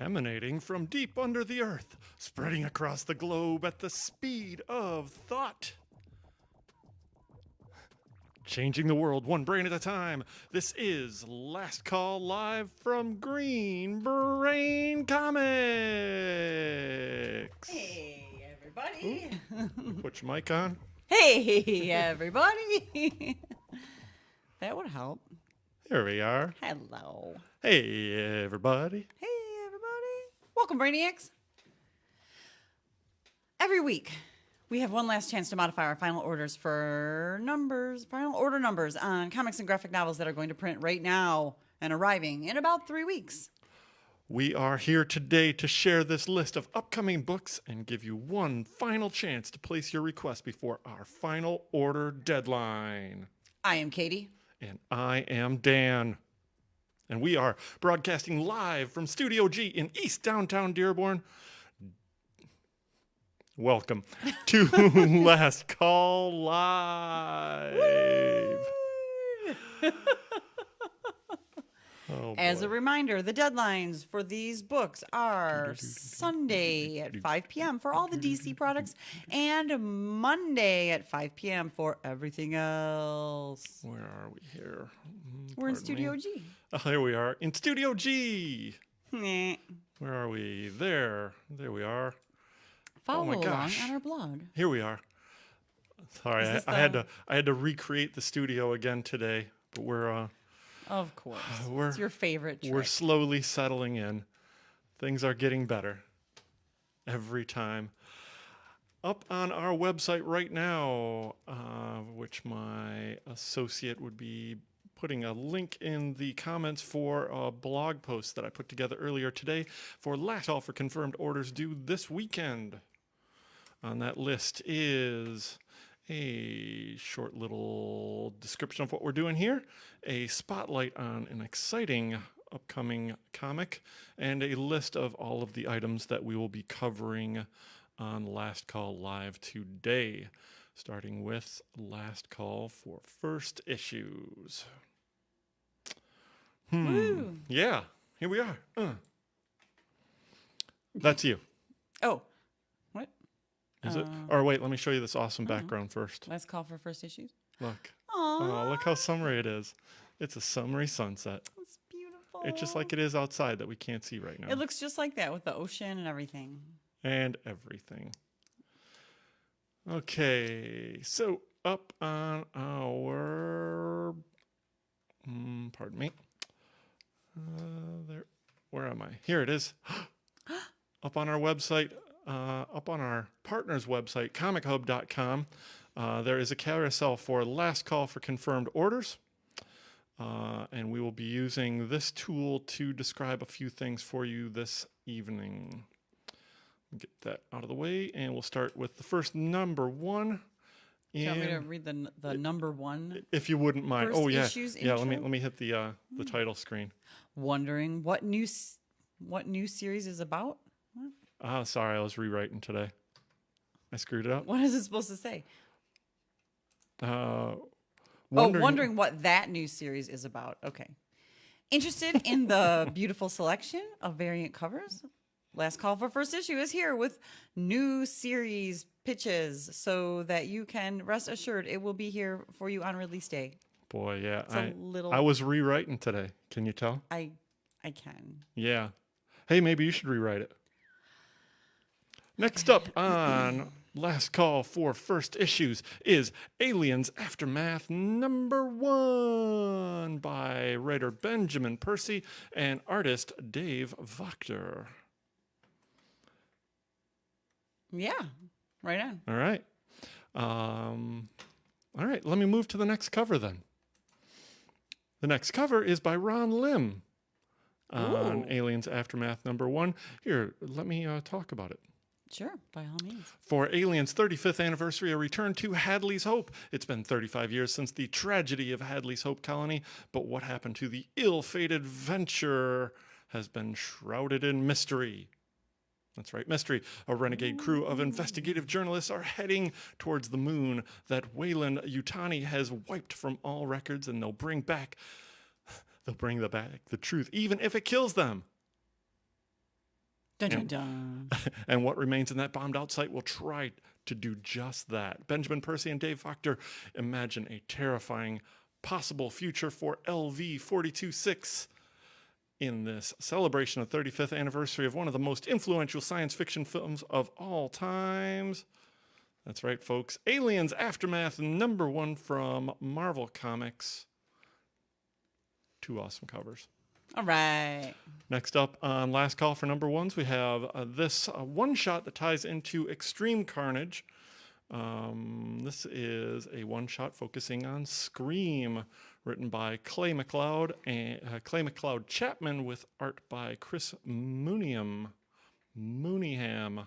emanating from deep under the earth, spreading across the globe at the speed of thought. Changing the world one brain at a time. This is Last Call live from Green Brain Comics. Hey, everybody. Put your mic on. Hey, everybody. That would help. Here we are. Hello. Hey, everybody. Hey, everybody. Welcome, Brainiacs. Every week, we have one last chance to modify our final orders for final order numbers on comics and graphic novels that are going to print right now and arriving in about 3 weeks. We are here today to share this list of upcoming books and give you one final chance to place your request before our final order deadline. I am Katie. And I am Dan. And we are broadcasting live from Studio G in East Downtown Dearborn. Welcome to Last Call Live. As a reminder, the deadlines for these books are Sunday at 5 p.m. for all the DC products and Monday at 5 p.m. for everything else. Where are we here? We're in Studio G. Oh, here we are in Studio G. Meh. Where are we? There we are. Follow along gosh. on our blog. Here we are. Sorry, I had to recreate the studio again today, but we're Of course. It's your favorite trick. We're slowly settling in. Things are getting better every time. Up on our website right now, which my associate would be putting a link in the comments for a blog post that I put together earlier today for Last Call for Confirmed Orders due this weekend. On that list is a short little description of what we're doing here, a spotlight on an exciting upcoming comic, and a list of all of the items that we will be covering on Last Call Live today, starting with Last Call for First Issues. Woo. Yeah, here we are. That's you. Oh, what? Is it? Or wait, let me show you this awesome background first. Last call for first issues. Look. Aww. Oh, look how summery it is. It's a summery sunset. It's beautiful. It's just like it is outside that we can't see right now. It looks just like that with the ocean and everything. And everything. Okay, so up on our... pardon me. There. Where am I? Here it is. Up on our website, up on our partner's website, Comichub.com, there is a carousel for Last Call for Confirmed Orders. And we will be using this tool to describe a few things for you this evening. Get that out of the way, and we'll start with the first number one. Do you want me to read the number one? If you wouldn't mind. First Oh yeah, issues yeah. intro? Let me hit the title screen. Wondering what new series is about? What? Sorry, I was rewriting today. I screwed it up. What is it supposed to say? Wondering, Wondering what that new series is about. Okay. Interested in the beautiful selection of variant covers? Last Call for First Issue is here with new series pitches so that you can rest assured it will be here for you on release day. Boy, yeah. It's I was rewriting today. Can you tell? I can. Yeah. Hey, maybe you should rewrite it. Next up on Last Call for First Issues is Aliens Aftermath #1 by writer Benjamin Percy and artist Dave Wachter. Yeah. Right on. All right. All right, let me move to the next cover then. The next cover is by Ron Lim on Ooh. Aliens Aftermath #1. Here, let me talk about it. Sure, by all means. For Aliens' 35th anniversary, a return to Hadley's Hope. It's been 35 years since the tragedy of Hadley's Hope colony, but what happened to the ill-fated venture has been shrouded in mystery. That's right, mystery. A renegade crew of investigative journalists are heading towards the moon that Wayland Yutani has wiped from all records, and they'll bring back the truth, even if it kills them. Dun, dun, dun. And what remains in that bombed out site will try to do just that. Benjamin Percy and Dave Wachter imagine a terrifying possible future for LV 426 in this celebration of 35th anniversary of one of the most influential science fiction films of all times. That's right, folks. Aliens Aftermath #1 from Marvel Comics. 2 awesome covers. All right. Next up on Last Call for #1s, we have this one-shot that ties into Extreme Carnage. This is a one-shot focusing on Scream, written by Clay McLeod and Clay McLeod Chapman with art by Chris Mooneyham. Mooneyham.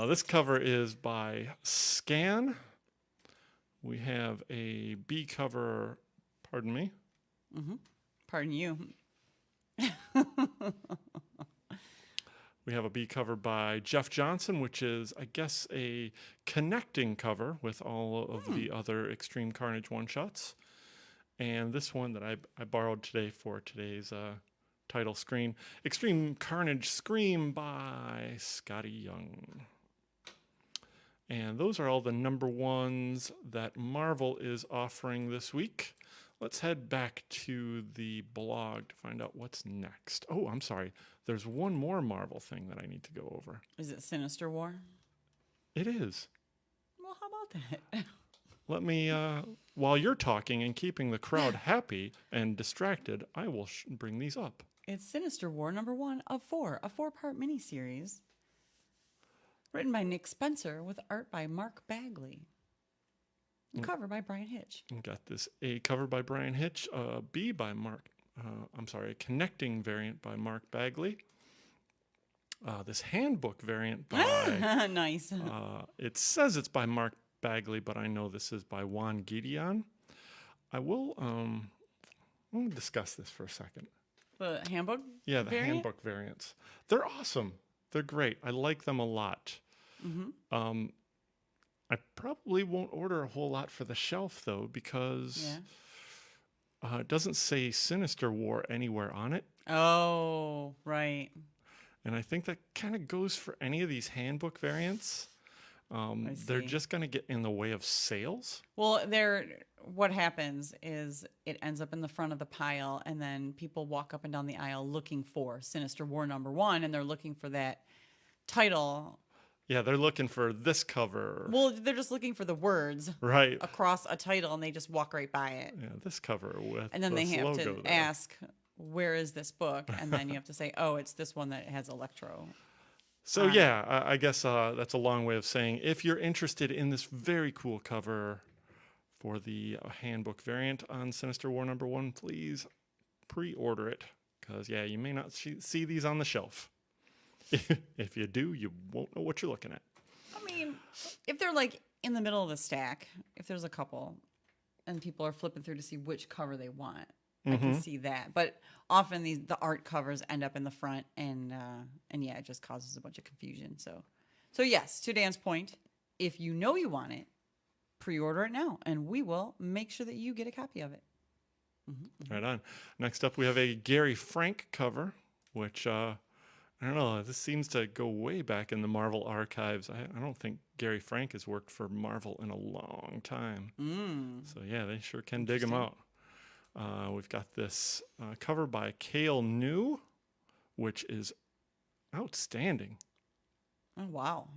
This cover is by Scan. We have a B cover, pardon me. Pardon you. We have a B cover by Jeff Johnson, which is, I guess, a connecting cover with all of the other Extreme Carnage one-shots. And this one that I borrowed today for today's title screen, Extreme Carnage Scream by Scotty Young. And those are all the #1s that Marvel is offering this week. Let's head back to the blog to find out what's next. Oh, I'm sorry. There's one more Marvel thing that I need to go over. Is it Sinister War? It is. Well, how about that? Let me, while you're talking and keeping the crowd happy and distracted, I will bring these up. It's Sinister War #1 of 4, a 4-part miniseries written by Nick Spencer with art by Mark Bagley. And cover by Brian Hitch. We got this A cover by Brian Hitch, B by Mark, a connecting variant by Mark Bagley. This handbook variant by... Nice. It says it's by Mark Bagley, but I know this is by Juan Gideon. I will we'll discuss this for a second. The handbook? Yeah, the variant? handbook variants. They're awesome. They're great. I like them a lot. I probably won't order a whole lot for the shelf, though, because it doesn't say Sinister War anywhere on it. Oh, right. And I think that kind of goes for any of these handbook variants. They're just going to get in the way of sales. Well, what happens is it ends up in the front of the pile, and then people walk up and down the aisle looking for Sinister War #1, and they're looking for that title. Yeah, they're looking for this cover. Well, they're just looking for the words right across a title, and they just walk right by it. Yeah, this cover with and then this they have logo to there. ask, where is this book? And then you have to say, oh, it's this one that has Electro. So yeah, I guess that's a long way of saying if you're interested in this very cool cover for the handbook variant on Sinister War #1, please pre-order it, because yeah, you may not see these on the shelf. If you do, you won't know what you're looking at. I mean, if they're like in the middle of the stack, if there's a couple and people are flipping through to see which cover they want, I can see that. But often the art covers end up in the front, and yeah, it just causes a bunch of confusion. So yes, to Dan's point, if you know you want it, pre-order it now, and we will make sure that you get a copy of it. Right on. Next up, we have a Gary Frank cover, which I don't know. This seems to go way back in the Marvel archives. I don't think Gary Frank has worked for Marvel in a long time. So yeah, they sure can dig him out. We've got this cover by Cale New, which is outstanding. Oh, wow.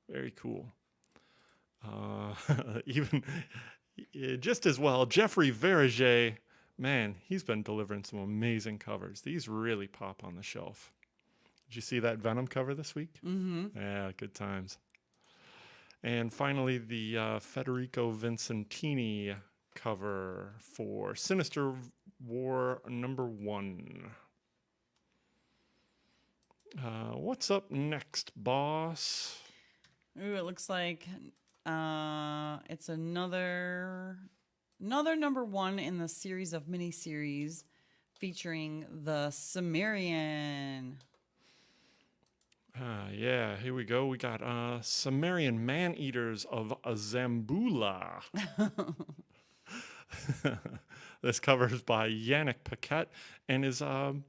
Very cool. Even just as well, Jeffrey Verige. Man, he's been delivering some amazing covers. These really pop on the shelf. Did you see that Venom cover this week? Yeah, good times. And finally, the Federico Vincentini cover for Sinister War #1. What's up next, boss? Ooh, it looks like it's another #1 in the series of miniseries featuring the Sumerian. Yeah, here we go. We got Sumerian Man-Eaters of Zambula. This cover is by Yannick Paquette and is one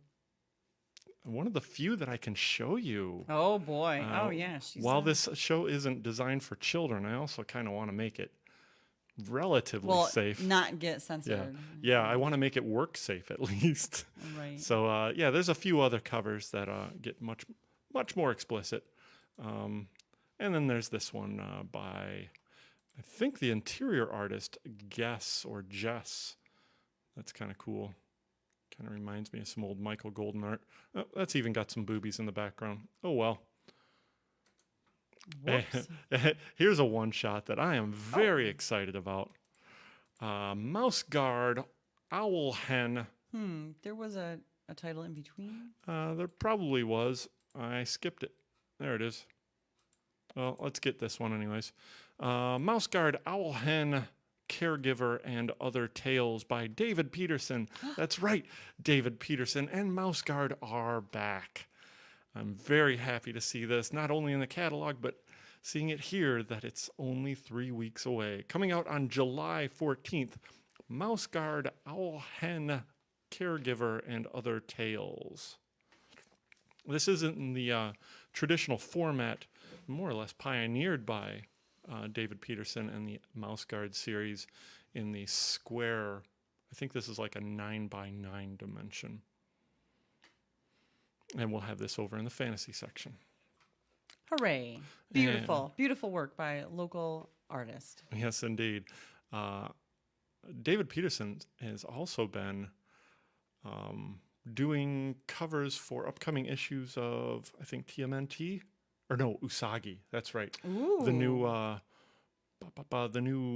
of the few that I can show you. Oh boy. Oh yeah. She's While this show isn't designed for children, I also kind of want to make it relatively well, safe. not get censored. Yeah, I want to make it work safe at least. Right. So yeah, there's a few other covers that get much more explicit. And then there's this one by, I think, the interior artist Guess or Jess. That's kind of cool. Kind of reminds me of some old Michael Golden art. Oh, that's even got some boobies in the background. Oh well. Whoops. Here's a one shot that I am very excited about. Mouse Guard Owl Hen. There was a title in between. There probably was. I skipped it. There it is. Well, let's get this one anyways. Mouse Guard Owl Hen Caregiver and Other Tales by David Peterson. That's right. David Peterson and Mouse Guard are back. I'm very happy to see this, not only in the catalog, but seeing it here that it's only 3 weeks away. Coming out on July 14th, Mouse Guard Owl Hen Caregiver and Other Tales. This isn't in the traditional format, more or less pioneered by David Peterson and the Mouse Guard series in the square. I think this is like a 9x9 dimension. And we'll have this over in the fantasy section. Hooray. Beautiful. Beautiful work by a local artist. Yes, indeed. David Peterson has also been doing covers for upcoming issues of, I think, TMNT? Or no, Usagi. That's right. Ooh. The new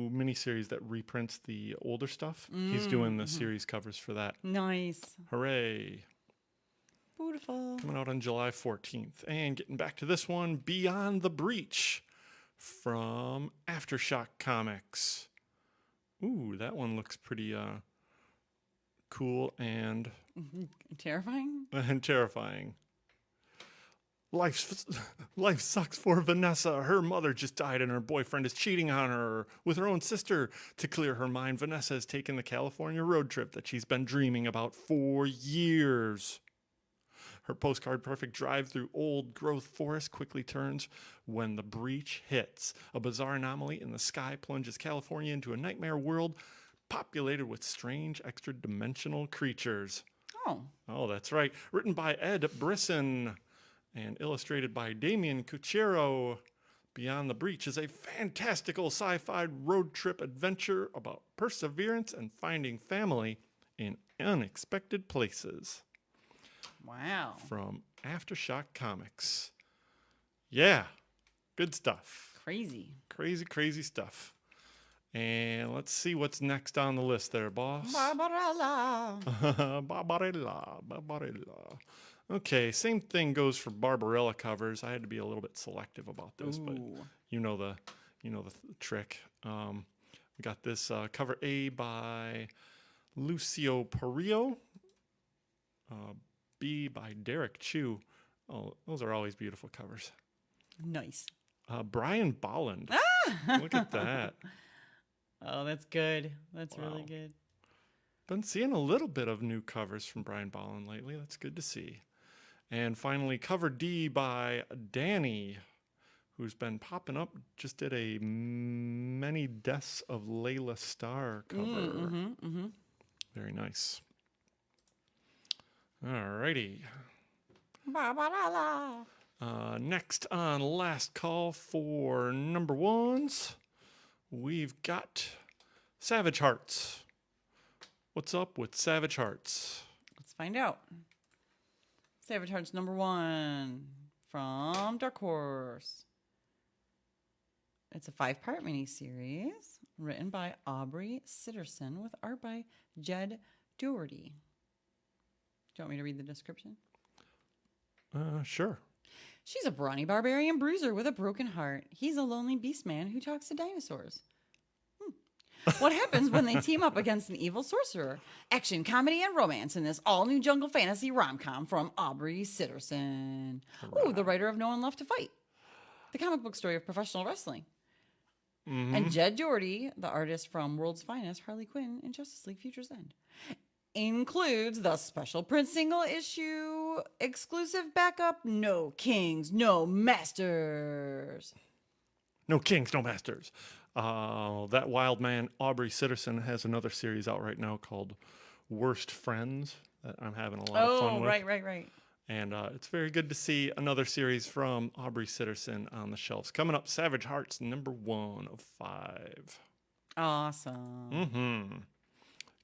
miniseries that reprints the older stuff. He's doing the series covers for that. Nice. Hooray. Beautiful. Coming out on July 14th. And getting back to this one, Beyond the Breach from Aftershock Comics. Ooh, that one looks pretty cool and Terrifying? and terrifying. Life sucks for Vanessa. Her mother just died and her boyfriend is cheating on her with her own sister. To clear her mind, Vanessa has taken the California road trip that she's been dreaming about for years. Her postcard perfect drive through old growth forest quickly turns when the breach hits. A bizarre anomaly in the sky plunges California into a nightmare world populated with strange extra-dimensional creatures. Oh, that's right. Written by Ed Brisson and illustrated by Damian Cuchero. Beyond the Breach is a fantastical sci-fi road trip adventure about perseverance and finding family in unexpected places. Wow. From Aftershock Comics. Yeah, good stuff. Crazy. Crazy stuff. And let's see what's next on the list there, boss. Barbarella. Barbarella. Okay, same thing goes for Barbarella covers. I had to be a little bit selective about this, but you know the trick. We got this cover A by Lucio Perillo, B by Derek Chu. Oh, those are always beautiful covers. Nice. Brian Bolland. Look at that. Oh, that's good. That's Wow. really good. Been seeing a little bit of new covers from Brian Bolland lately. That's good to see. And finally, cover D by Danny, who's been popping up. Just did a Many Deaths of Layla Starr cover. Very nice. Alrighty. Barbarella. Next on Last Call for number ones, we've got Savage Hearts. What's up with Savage Hearts? Let's find out. Savage Hearts #1 from Dark Horse. It's a 5-part miniseries written by Aubrey Sitterson with art by Jed Doherty. Do you want me to read the description? Sure. She's a brawny barbarian bruiser with a broken heart. He's a lonely beast man who talks to dinosaurs. What happens when they team up against an evil sorcerer? Action, comedy, and romance in this all-new jungle fantasy rom-com from Aubrey Sitterson. Ooh, the writer of No One Left to Fight. The comic book story of professional wrestling. And Jed Doherty, the artist from World's Finest, Harley Quinn, and Justice League Future's End. Includes the special print single issue exclusive backup, No Kings, No Masters. No kings, no masters. That wild man, Aubrey Sitterson, has another series out right now called Worst Friends that I'm having a lot of fun with. Right. And it's very good to see another series from Aubrey Sitterson on the shelves. Coming up, Savage Hearts, #1 of 5. Awesome.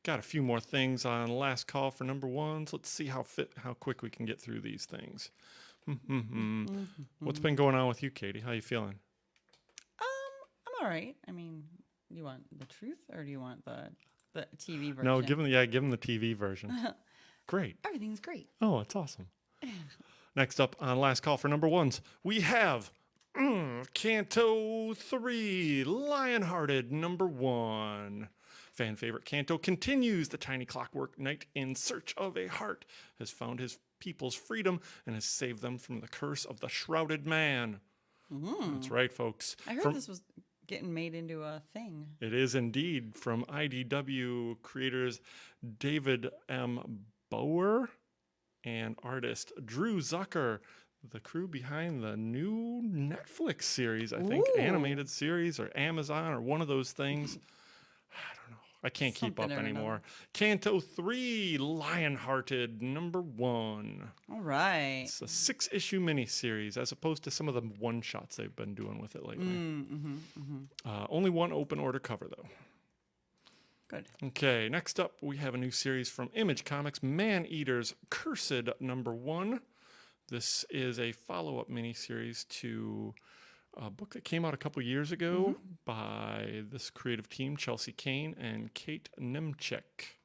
Got a few more things on last call for #1s. Let's see how quick we can get through these things. What's been going on with you, Katie? How you feeling? I'm all right. I mean, you want the truth or do you want the TV version? No, give him the TV version. Great. Everything's great. Oh, it's awesome. Next up on last call for #1s, we have Canto 3, Lionhearted, #1. Fan favorite Canto continues the tiny clockwork knight in search of a heart, has found his people's freedom, and has saved them from the curse of the shrouded man. That's right, folks. I heard this was getting made into a thing. It is indeed, from IDW creators David M. Bower and artist Drew Zucker, the crew behind the new Netflix series, I think, animated series or Amazon or one of those things. I don't know. I can't keep up anymore. Canto 3, Lionhearted, #1. All right. It's a 6-issue miniseries as opposed to some of the one-shots they've been doing with it lately. Only one open order cover, though. Good. Okay, next up, we have a new series from Image Comics, Man-Eaters, Cursed, #1. This is a follow-up miniseries to a book that came out a couple years ago by this creative team, Chelsea Kane and Kate Nemchek.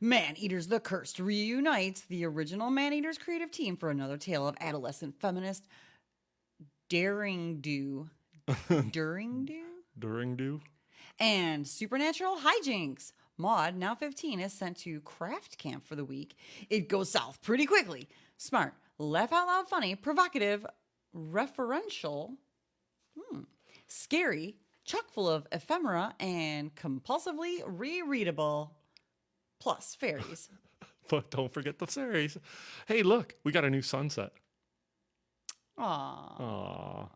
Man-Eaters the Cursed reunites the original Man-Eaters creative team for another tale of adolescent feminist daring do and supernatural hijinks. Maud, now 15, is sent to craft camp for the week. It goes south pretty quickly. Smart, laugh out loud funny, provocative, referential, scary, chock full of ephemera, and compulsively rereadable. Plus fairies. But don't forget the series. Hey, look, we got a new sunset. Aww.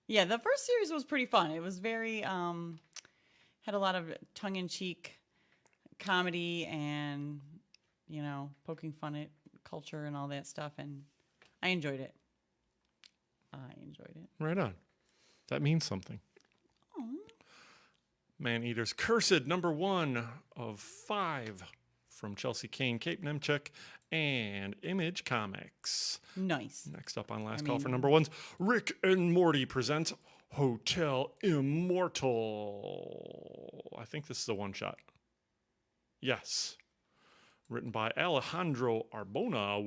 Yeah, the first series was pretty fun. It was very, had a lot of tongue-in-cheek comedy and, poking fun at culture and all that stuff. And I enjoyed it. Right on. That means something. Man-Eaters Cursed, #1 of 5 from Chelsea Kane, Kate Nemchek, and Image Comics. Nice. Next up on last call for #1s, Rick and Morty presents Hotel Immortal. I think this is a one-shot. Yes. Written by Alejandro Arbona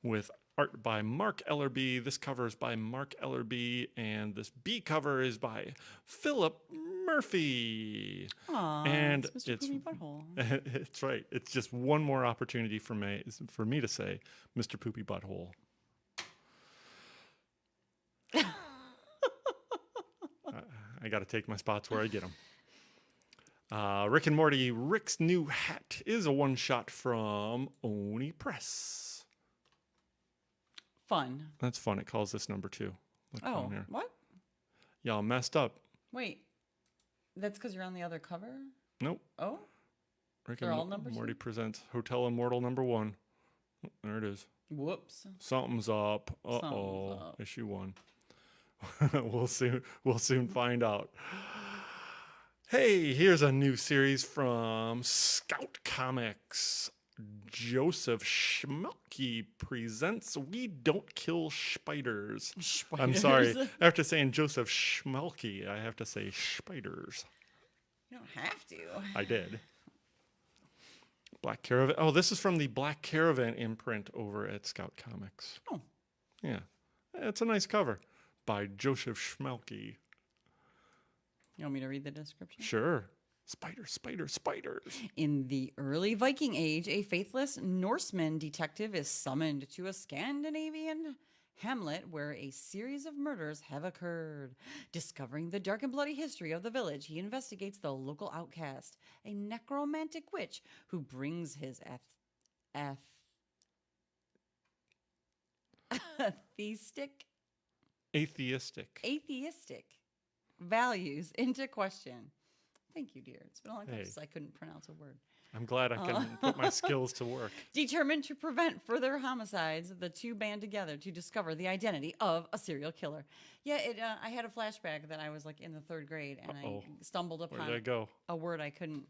with art by Mark Ellerby. This cover is by Mark Ellerby, and this B cover is by Philip Murphy. Aww, and it's Mr. Poopy Butthole. It's right. It's just one more opportunity for me to say Mr. Poopy Butthole. I got to take my spots where I get them. Rick and Morty, Rick's New Hat is a one-shot from Oni Press. Fun. That's fun. It calls this #2. Look down here. What? Y'all messed up. Wait, that's because you're on the other cover? Nope. Oh? Rick They're and all number Morty two? Presents Hotel Immortal #1. Oh, there it is. Whoops. Something's up. Something's Uh-oh. up. Issue 1. We'll soon find out. Hey, here's a new series from Scout Comics. Joseph Schmelke presents We Don't Kill Spiders. I'm sorry. After saying Joseph Schmelke, I have to say spiders. You don't have to. I did. Black Caravan. Oh, this is from the Black Caravan imprint over at Scout Comics. Oh. Yeah. It's a nice cover by Joseph Schmelke. You want me to read the description? Sure. Spiders. In the early Viking Age, a faithless Norseman detective is summoned to a Scandinavian Hamlet, where a series of murders have occurred. Discovering the dark and bloody history of the village, he investigates the local outcast, a necromantic witch who brings his atheistic atheistic values into question. Thank you, dear. It's been a long time Hey. since I couldn't pronounce a word. I'm glad I can put my skills to work. Determined to prevent further homicides, the two band together to discover the identity of a serial killer. Yeah, I had a flashback that I was like in the 3rd grade and I stumbled Where did I upon go? a word I couldn't.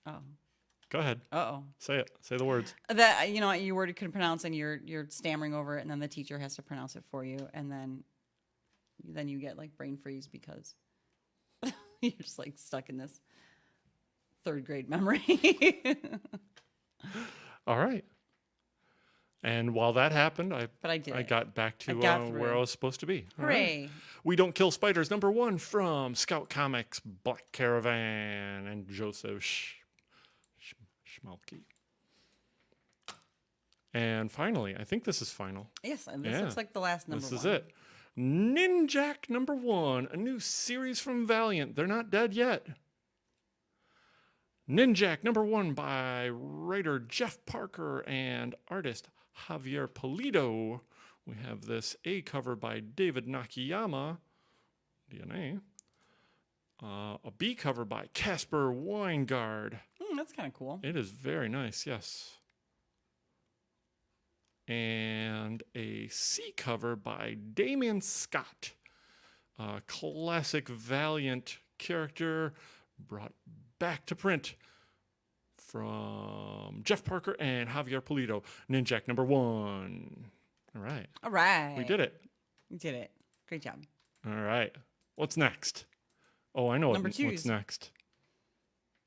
Oh, Go ahead. uh-oh. Say it. Say the words. That you word you couldn't pronounce and you're stammering over it and then the teacher has to pronounce it for you and then you get like brain freeze because you're just like stuck in this 3rd grade memory. All right. And while that happened, But I did I it. got back to got where through. I was supposed to be. All Hooray. right. We Don't Kill Spiders, #1 from Scout Comics, Black Caravan, and Joseph Schmalke. And finally, I think this is final. Yes, and this looks like the last number This one. is it. Ninjak #1, a new series from Valiant. They're not dead yet. Ninjak #1 by writer Jeff Parker and artist Javier Pulido. We have this A cover by David Nakayama, DNA. A B cover by Casper Weingard. That's kind of cool. It is very nice, yes. And a C cover by Damian Scott. A classic Valiant character brought back to print from Jeff Parker and Javier Pulido. Ninjak #1. All right. All right. We did it. We did it. Great job. All right. What's next? Oh, I know Number what's twos. next.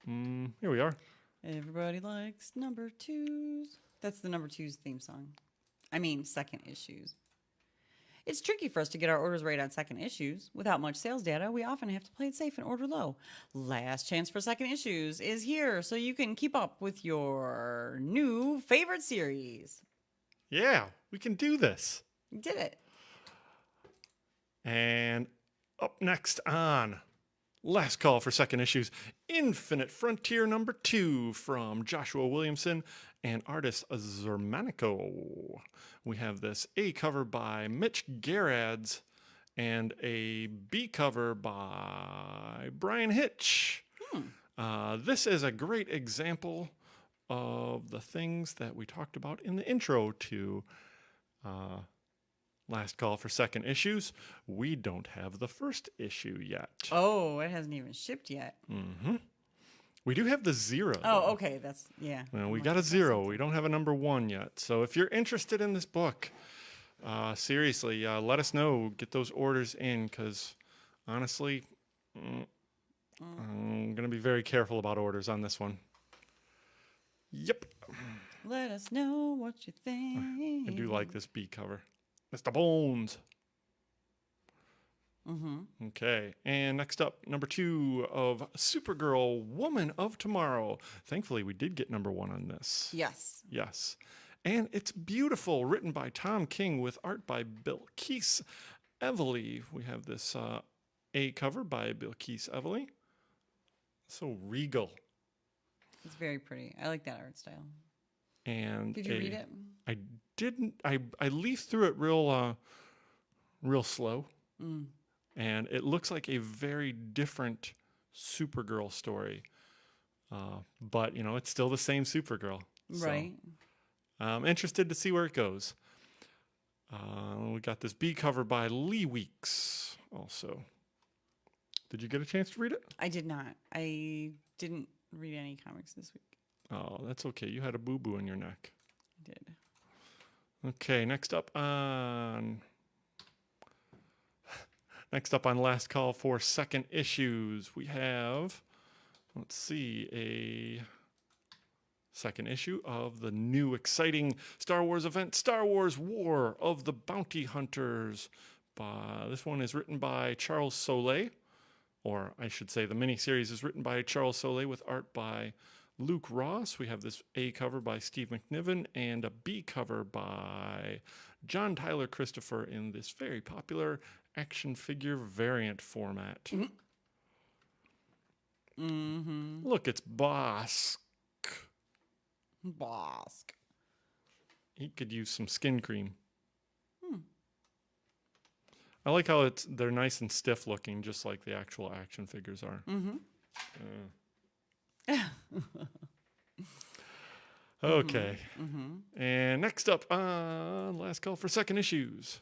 Here we are. Everybody likes number 2s. That's the number 2s theme song. I mean, second issues. It's tricky for us to get our orders right on second issues. Without much sales data, we often have to play it safe and order low. Last Chance for Second Issues is here so you can keep up with your new favorite series. Yeah, we can do this. You did it. And up next on Last Call for Second Issues, Infinite Frontier #2 from Joshua Williamson and artist Zermanico. We have this A cover by Mitch Gerads and a B cover by Brian Hitch. This is a great example of the things that we talked about in the intro to Last Call for Second Issues. We don't have the first issue yet. Oh, it hasn't even shipped yet. We do have the 0. Oh, okay. That's, yeah. Well, we got a 0. We don't have a #1 yet. So if you're interested in this book, seriously, let us know. Get those orders in because honestly, I'm going to be very careful about orders on this one. Yep. Let us know what you think. I do like this B cover. Mr. Bones. Okay, and next up, #2 of Supergirl, Woman of Tomorrow. Thankfully, we did get #1 on this. Yes. Yes. And it's beautiful, written by Tom King with art by Bilquis Evely. We have this A cover by Bilquis Evely. So regal. It's very pretty. I like that art style. And Did you read it? I didn't. I leafed through it real slow. And it looks like a very different Supergirl story. But, it's still the same Supergirl. Right. So I'm interested to see where it goes. We got this B cover by Lee Weeks also. Did you get a chance to read it? I did not. I didn't read any comics this week. Oh, that's okay. You had a boo-boo in your neck. I did. Okay, next up on Last Call for Second Issues, we have, let's see, a second issue of the new exciting Star Wars event, Star Wars War of the Bounty Hunters. This one is written by Charles Soule, or I should say the miniseries is written by Charles Soule with art by Luke Ross. We have this A cover by Steve McNiven and a B cover by John Tyler Christopher in this very popular action figure variant format. Mm-hmm. Look, it's Bosk. Bosk. He could use some skin cream. I like how they're nice and stiff looking, just like the actual action figures are. Mm-hmm. Okay. Mm-hmm. And next up on Last Call for Second Issues.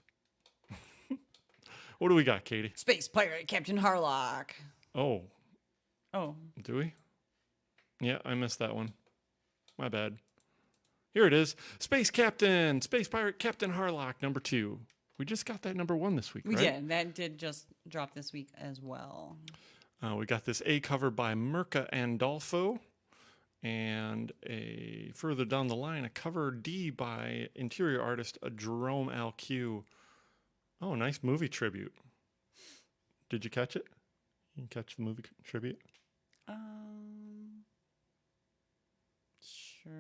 What do we got, Katie? Space Pirate Captain Harlock. Oh, Oh. do we? Yeah, I missed that one. My bad. Here it is. Space Pirate Captain Harlock, number 2. We just got that number 1 this week, We right? did. That did just drop this week as well. We got this A cover by Mirka Andolfo, and a further down the line, a cover D by interior artist Jerome Alq. Oh, nice movie tribute. Did you catch it? You catch the movie tribute? Sure.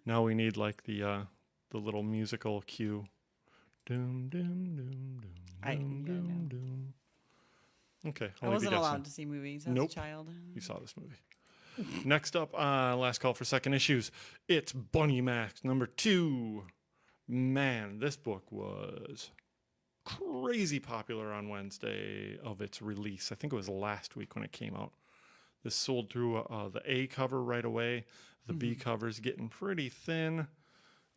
Now we need like the little musical cue. Doom doom doom doom doom doom doom. Okay, I wasn't allowed to see movies as Nope. a child. You saw this movie. Next up, Last Call for Second Issues. It's Bunny Max number 2. Man, this book was crazy popular on Wednesday of its release. I think it was last week when it came out. This sold through the A cover right away. The B cover's getting pretty thin.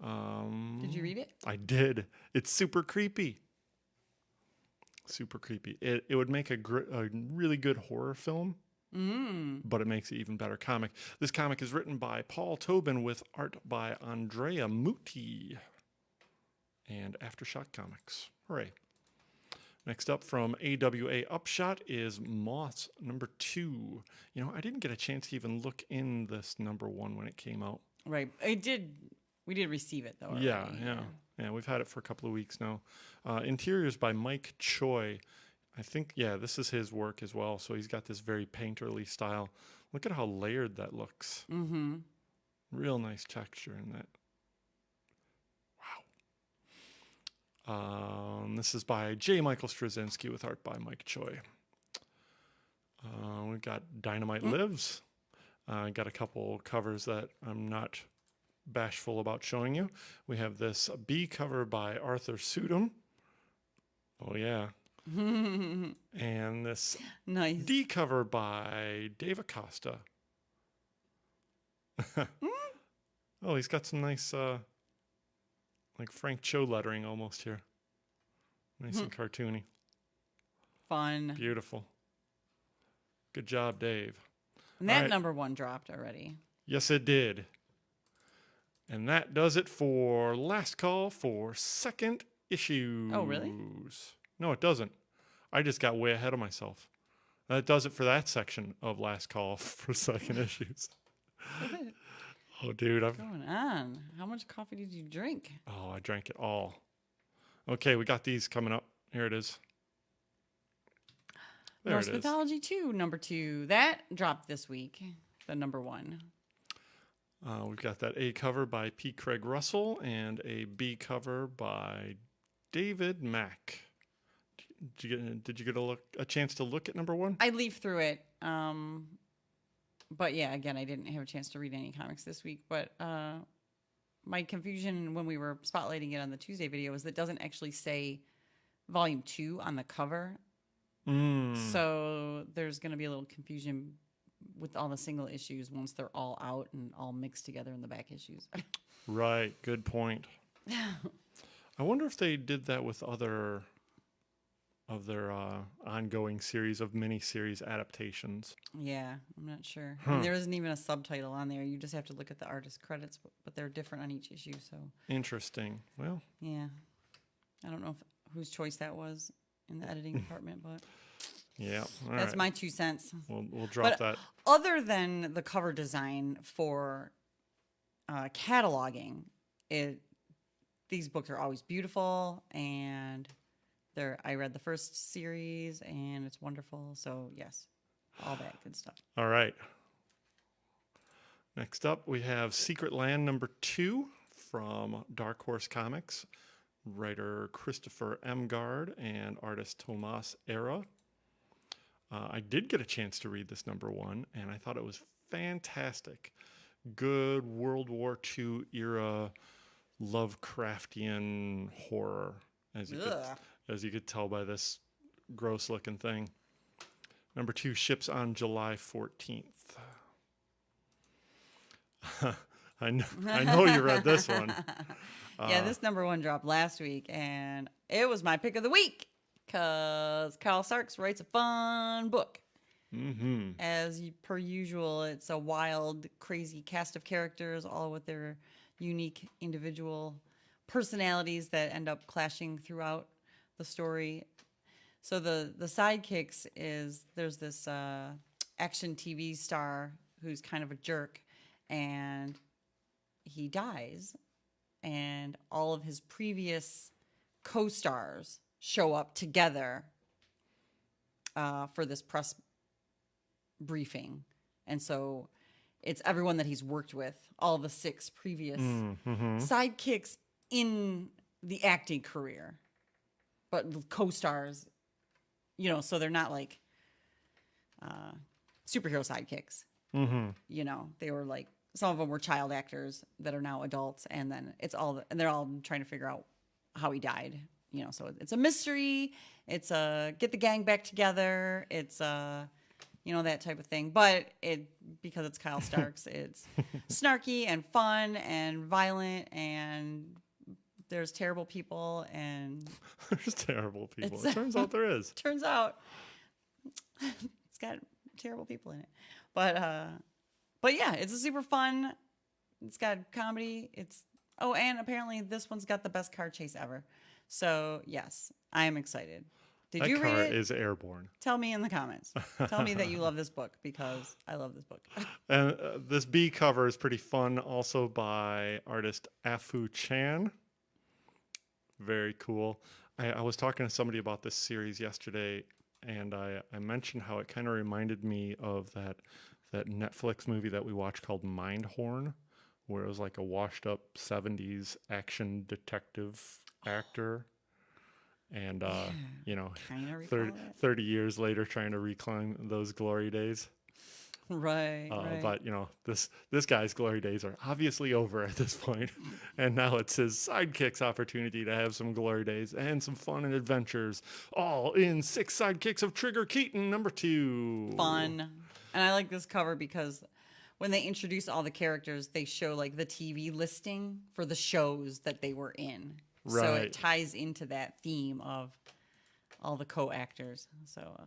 Did you read it? I did. It's super creepy. Super creepy. It would make a really good horror film, but it makes it even better comic. This comic is written by Paul Tobin with art by Andrea Muti and Aftershock Comics. Hooray. Next up from AWA Upshot is Moths number 2. You know, I didn't get a chance to even look in this number 1 when it came out. Right. It did. We did receive it though. Already. Yeah, we've had it for a couple of weeks now. Interiors by Mike Choi. I think, this is his work as well. So he's got this very painterly style. Look at how layered that looks. Mm-hmm. Real nice texture in that. Wow. This is by J. Michael Straczynski with art by Mike Choi. We've got Dynamite Lives. Got a couple covers that I'm not bashful about showing you. We have this B cover by Arthur Sudum. Oh yeah. And this Nice. D cover by Dave Acosta. Oh, he's got some nice like Frank Cho lettering almost here. Nice and cartoony. Fun. Beautiful. Good job, Dave. And that right. number 1 dropped already. Yes, it did. And that does it for Last Call for Second Issues. Oh, really? No, it doesn't. I just got way ahead of myself. That does it for that section of Last Call for Second Issues. Oh, dude. What's going on? How much coffee did you drink? Oh, I drank it all. Okay, we got these coming up. Here it is. There Norse it is. Mythology 2, number 2. That dropped this week. The number 1. We've got that A cover by P. Craig Russell and a B cover by David Mack. Did you get a chance to look at number 1? I leafed through it. But yeah, again, I didn't have a chance to read any comics this week. But my confusion when we were spotlighting it on the Tuesday video is that it doesn't actually say volume 2 on the cover. So there's going to be a little confusion with all the single issues once they're all out and all mixed together in the back issues. Right. Good point. I wonder if they did that with other of their ongoing series of mini-series adaptations. Yeah, I'm not sure. And there isn't even a subtitle on there. You just have to look at the artist credits, but they're different on each issue. So Interesting. Well, yeah, I don't know whose choice that was in the editing department, but yeah. All that's right. my 2 cents. We'll drop But that. other than the cover design for cataloging, these books are always beautiful, and I read the first series, and it's wonderful. So yes, all that good stuff. All right. Next up, we have Secret Land #2 from Dark Horse Comics, writer Christopher Emgard and artist Tomas Era. I did get a chance to read this #1, and I thought it was fantastic. Good World War II era Lovecraftian horror, as you could tell by this gross looking thing. #2 ships on July 14th. I know you read this one. Yeah, this #1 dropped last week, and it was my pick of the week because Kyle Starks writes a fun book. Mm-hmm. As per usual, it's a wild, crazy cast of characters, all with their unique individual personalities that end up clashing throughout the story. So the sidekicks is there's this action TV star who's kind of a jerk, and he dies, and all of his previous co-stars show up together for this press briefing. And so it's everyone that he's worked with, all the 6 previous sidekicks in the acting career, but co-stars, so they're not like superhero sidekicks. They were like, some of them were child actors that are now adults, and then and they're all trying to figure out how he died. So it's a mystery. It's a get the gang back together. It's that type of thing. But because it's Kyle Starks, it's snarky and fun and violent, and there's terrible people, and there's terrible people. It turns out there is. Turns out it's got terrible people in it. But yeah, it's a super fun. It's got comedy. And apparently this one's got the best car chase ever. So yes, I am excited. Did you read it? That car is airborne. Tell me in the comments. Tell me that you love this book, because I love this book. And this B cover is pretty fun, also by artist Afu Chan. Very cool. I was talking to somebody about this series yesterday, and I mentioned how it kind of reminded me of that Netflix movie that we watched called Mindhorn, where it was like a washed up 70s action detective actor. And, 30 years later trying to reclaim those glory days. Right. But, this guy's glory days are obviously over at this point. And now it's his sidekick's opportunity to have some glory days and some fun and adventures, all in 6 Sidekicks of Trigger Keaton, #2. Fun. And I like this cover because when they introduce all the characters, they show like the TV listing for the shows that they were in. Right. So it ties into that theme of all the co-actors. So,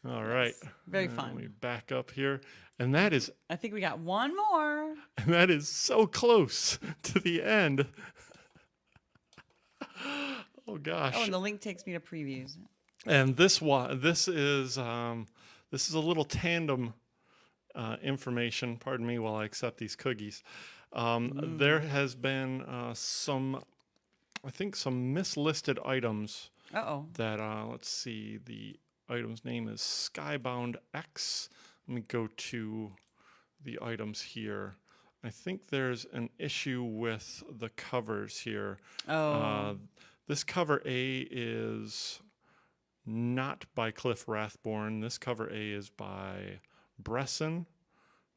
all right. Very fun. Let me back up here. And that is... I think we got one more. And that is so close to the end. Oh, gosh. Oh, and the link takes me to previews. And this is a little tandem information. Pardon me while I accept these cookies. There has been some mislisted items. That let's see, the item's name is Skybound X. Let me go to the items here. I think there's an issue with the covers here. This cover A is not by Cliff Rathborn. This cover A is by Bresson,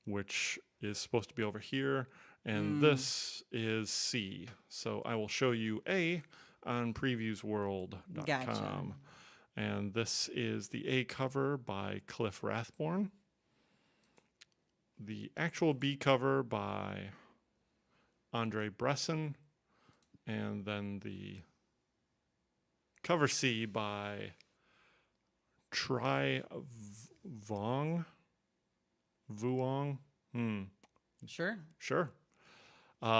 which is supposed to be over here. And this is C. So I will show you A on previewsworld.com. Gotcha. And this is the A cover by Cliff Rathborn. The actual B cover by Andre Bresson. And then the cover C by Vuong. Sure.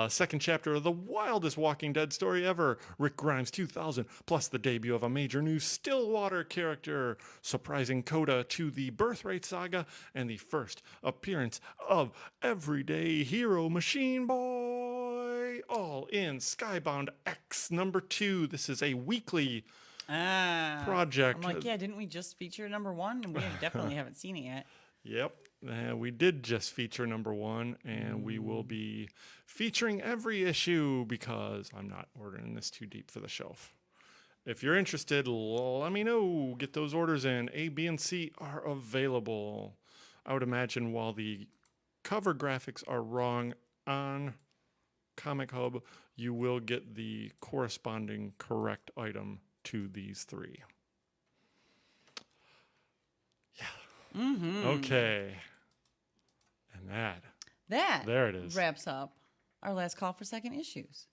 Second chapter of the wildest Walking Dead story ever, Rick Grimes 2000, plus the debut of a major new Stillwater character, surprising Coda to the Birthright Saga, and the first appearance of everyday hero Machine Boy, all in Skybound X #2. This is a weekly project. I'm like, yeah, didn't we just feature #1? And we definitely haven't seen it yet. Yep. We did just feature number 1, and we will be featuring every issue because I'm not ordering this too deep for the shelf. If you're interested, let me know. Get those orders in. A, B, and C are available. I would imagine while the cover graphics are wrong on Comichub, you will get the corresponding correct item to these 3. Yeah. Mm-hmm. Okay. And there it is. Wraps up our last call for second issues.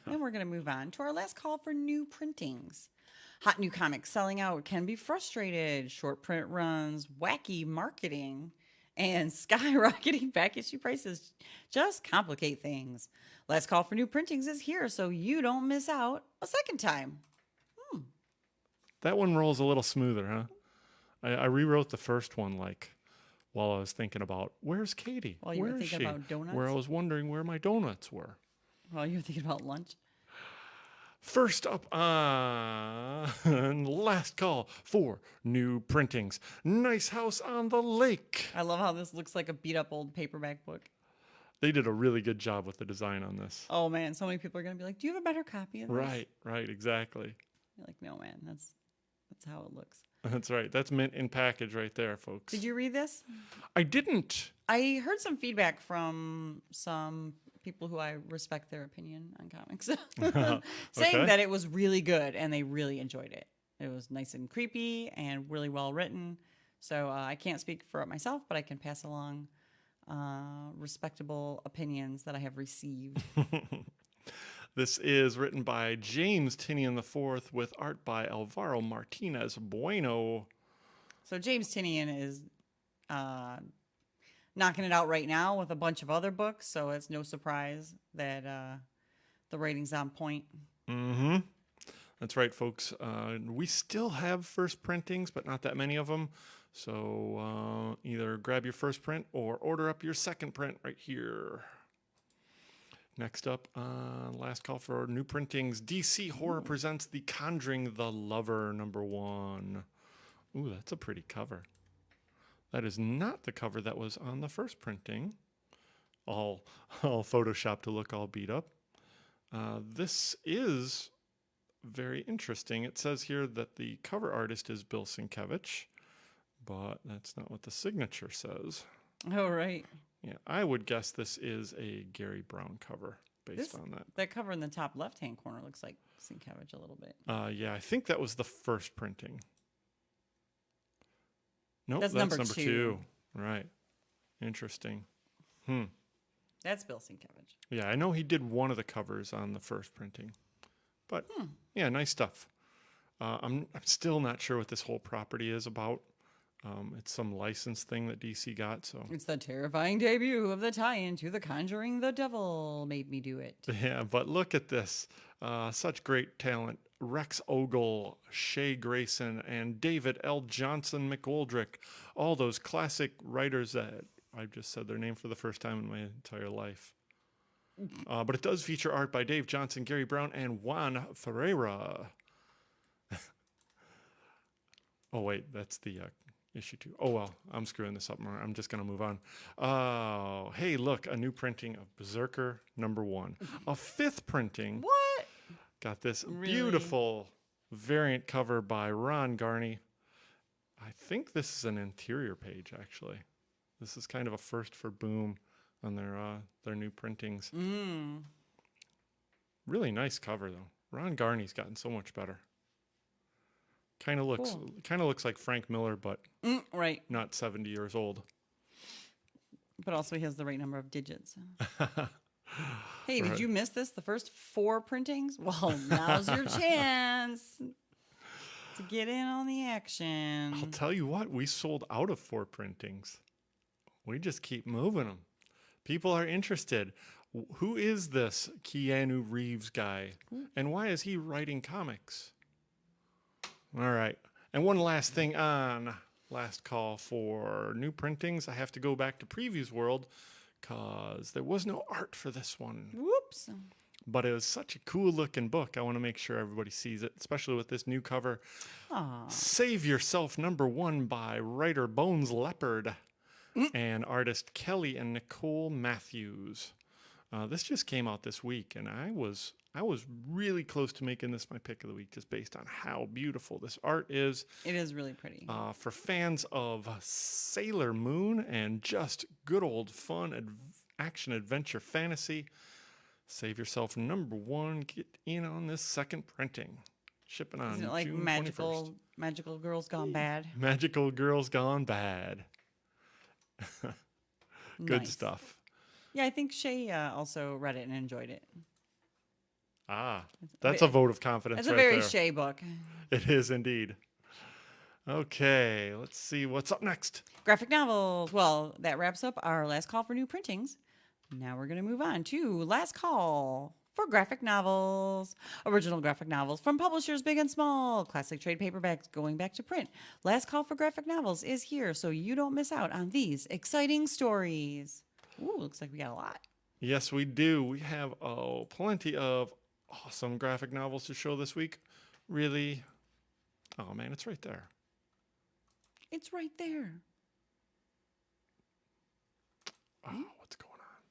Then we're going to move on to our last call for new printings. Hot new comics selling out can be frustrated. Short print runs, wacky marketing, and skyrocketing back issue prices just complicate things. Last call for new printings is here, so you don't miss out a second time. That one rolls a little smoother, huh? I rewrote the first one while I was thinking about where's Katie? While you were Where is thinking she? about donuts? Where I was wondering where my donuts were. While you were thinking about lunch? First up on last call for new printings. Nice House on the Lake. I love how this looks like a beat up old paperback book. They did a really good job with the design on this. Oh man, so many people are gonna be like, "Do you have a better copy of this?" Right, exactly. You're like, "No, man, that's how it looks." That's right. That's mint in package right there, folks. Did you read this? I didn't. I heard some feedback from some people who I respect their opinion on comics, saying Okay. that it was really good and they really enjoyed it. It was nice and creepy and really well written. So I can't speak for it myself, but I can pass along respectable opinions that I have received. This is written by James Tinian IV with art by Alvaro Martinez Bueno. So James Tinian is knocking it out right now with a bunch of other books, so it's no surprise that the rating's on point. Mm-hmm. That's right, folks. We still have first printings, but not that many of them. So either grab your first print or order up your second print right here. Next up, last call for new printings. DC Horror presents The Conjuring the Lover, number 1. Ooh, that's a pretty cover. That is not the cover that was on the first printing. All Photoshop to look all beat up. This is very interesting. It says here that the cover artist is Bill Sienkiewicz, but that's not what the signature says. Oh, right. Yeah, I would guess this is a Gary Brown cover based on that. That cover in the top left-hand corner looks like Sienkiewicz a little bit. Yeah, I think that was the first printing. Nope, That's that's number 2. Right. Interesting. That's Bill Sienkiewicz. Yeah, I know he did one of the covers on the first printing. But, yeah, nice stuff. I'm still not sure what this whole property is about. It's some license thing that DC got, so... It's the terrifying debut of the tie-in to The Conjuring the Devil made me do it. Yeah, but look at this. Such great talent. Rex Ogle, Shay Grayson, and David L. Johnson McGoldrick. All those classic writers that I've just said their name for the first time in my entire life. But it does feature art by Dave Johnson, Gary Brown, and Juan Ferreira. Oh, wait, that's the... issue 2. Oh, well, I'm screwing this up more. I'm just going to move on. Oh, hey, look, a new printing of Berserker number 1. A 5th printing. What? Got this Really? beautiful variant cover by Ron Garney. I think this is an interior page, actually. This is kind of a first for Boom on their new printings. Really nice cover, though. Ron Garney's gotten so much better. Kind of looks like Frank Miller, but Right. not 70 years old. But also he has the right number of digits. Hey, Right. did you miss this? The first 4 printings? Well, now's your chance to get in on the action. I'll tell you what, we sold out of 4 printings. We just keep moving them. People are interested. Who is this Keanu Reeves guy? And why is he writing comics? All right. And one last thing on last call for new printings. I have to go back to Previews World because there was no art for this one. Whoops. But it was such a cool looking book. I want to make sure everybody sees it, especially with this new cover. Aw. Save Yourself number 1 by writer Bones Leopard. and artist Kelly and Nicole Matthews. This just came out this week, and I was really close to making this my pick of the week just based on how beautiful this art is. It is really pretty. For fans of Sailor Moon and just good old fun action adventure fantasy, save yourself number one. Get in on this second printing. Shipping on Isn't it like June 21st. magical girls gone bad? Magical Girls Gone Bad. Good Nice. stuff. Yeah, I think Shay also read it and enjoyed it. That's a vote of confidence. It's a right very there. Shay book. It is indeed. Okay, let's see what's up next. Graphic novels. Well, that wraps up our last call for new printings. Now we're going to move on to last call for graphic novels. Original graphic novels from publishers big and small. Classic trade paperbacks going back to print. Last call for graphic novels is here, so you don't miss out on these exciting stories. Ooh, looks like we got a lot. Yes, we do. We have plenty of awesome graphic novels to show this week. Really? Oh man, it's right there. It's right there. Oh, what's going on?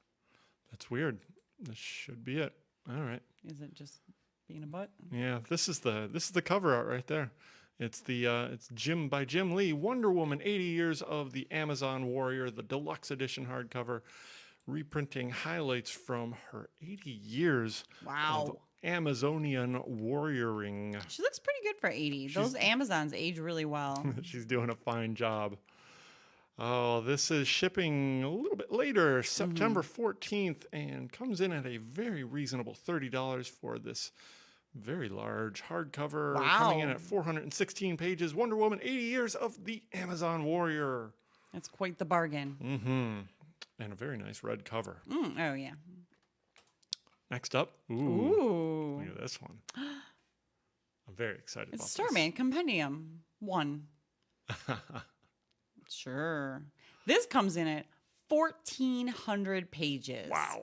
That's weird. This should be it. All right. Is it just being a butt? Yeah, this is the cover art right there. It's it's Jim by Jim Lee, Wonder Woman, 80 Years of the Amazon Warrior, the deluxe edition hardcover, reprinting highlights from her 80 years Wow. of Amazonian warrioring. She looks pretty good for 80. Those Amazons age really well. She's doing a fine job. Oh, this is shipping a little bit later, September 14th, and comes in at a very reasonable $30 for this very large hardcover. Coming in Wow. at 416 pages. Wonder Woman, 80 Years of the Amazon Warrior. That's quite the bargain. And a very nice red cover. Oh, yeah. Next up, Ooh. look at this one. I'm very excited It's about Starman Compendium 1. Sure. This comes in at 1,400 pages. this. Wow.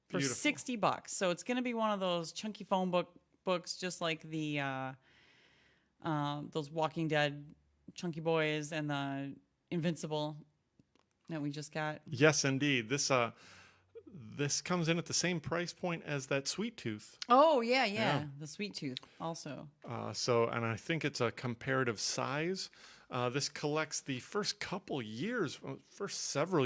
For Beautiful. $60. So it's going to be one of those chunky phone books, just like the those Walking Dead Chunky Boys and the Invincible that we just got. Yes, indeed. This comes in at the same price point as that Sweet Tooth. Oh, yeah. The Sweet Tooth also. And I think it's a comparative size. This collects the first several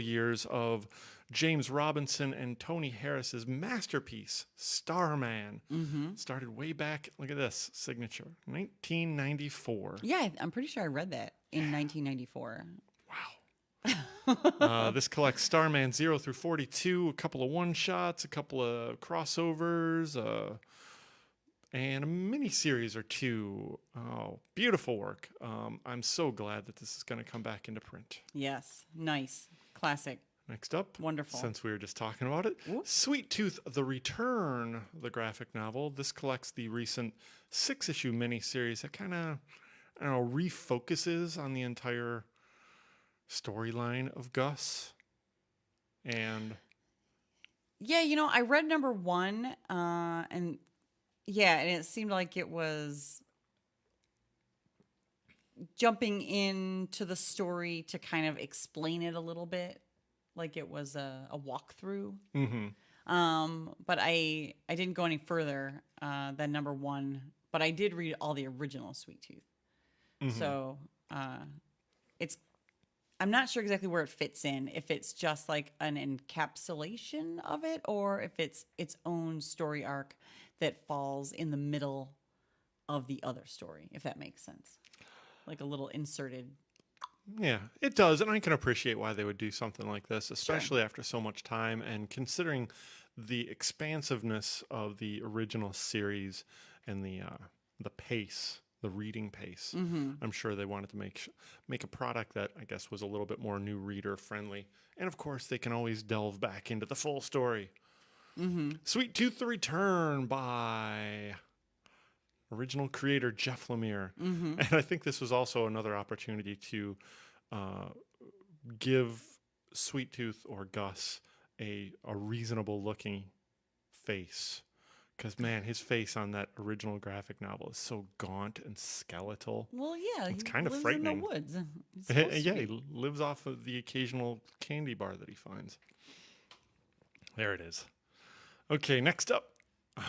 years of James Robinson and Tony Harris's masterpiece, Starman. Started way back, look at this signature, 1994. Yeah, I'm pretty sure I read that in 1994. This collects Starman 0 through 42, a couple of one-shots, a couple of crossovers, and a mini-series or two. Oh, beautiful work. I'm so glad that this is going to come back into print. Yes, nice. Classic. Next up, Wonderful. since we were just talking about it, Sweet Tooth, The Return, the graphic novel. This collects the recent 6-issue miniseries that kind of, refocuses on the entire storyline of Gus. And yeah, I read number 1, and it seemed like it was jumping into the story to kind of explain it a little bit, like it was a walkthrough. But I didn't go any further than number 1, but I did read all the original Sweet Tooth. So I'm not sure exactly where it fits in, if it's just like an encapsulation of it or if it's its own story arc that falls in the middle of the other story, if that makes sense. Like a little inserted. yeah, it does. And I can appreciate why they would do something like this, especially after so much time and considering the expansiveness of the original series and the pace. The reading pace. I'm sure they wanted to make a product that I guess was a little bit more new reader friendly. And of course, they can always delve back into the full story. Sweet Tooth: The Return by original creator Jeff Lemire. And I think this was also another opportunity to give Sweet Tooth or Gus a reasonable looking face. Because, man, his face on that original graphic novel is so gaunt and skeletal. Well, yeah, It's he kind of lives frightening. in the woods. It's Yeah, supposed to he be. lives off of the occasional candy bar that he finds. There it is. Okay, next up.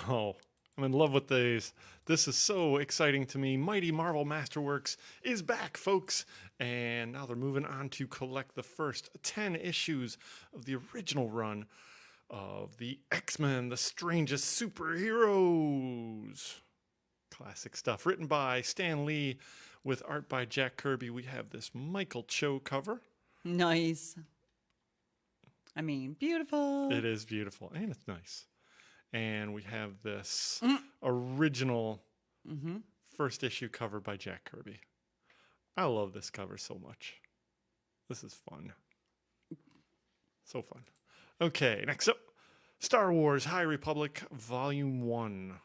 Oh, I'm in love with these. This is so exciting to me. Mighty Marvel Masterworks is back, folks. And now they're moving on to collect the first 10 issues of the original run of the X-Men, the Strangest Superheroes. Classic stuff. Written by Stan Lee with art by Jack Kirby. We have this Michael Cho cover. Nice. I mean, beautiful. It is beautiful and it's nice. And we have this original first issue cover by Jack Kirby. I love this cover so much. This is fun. So fun. Okay, next up, Star Wars High Republic Volume 1.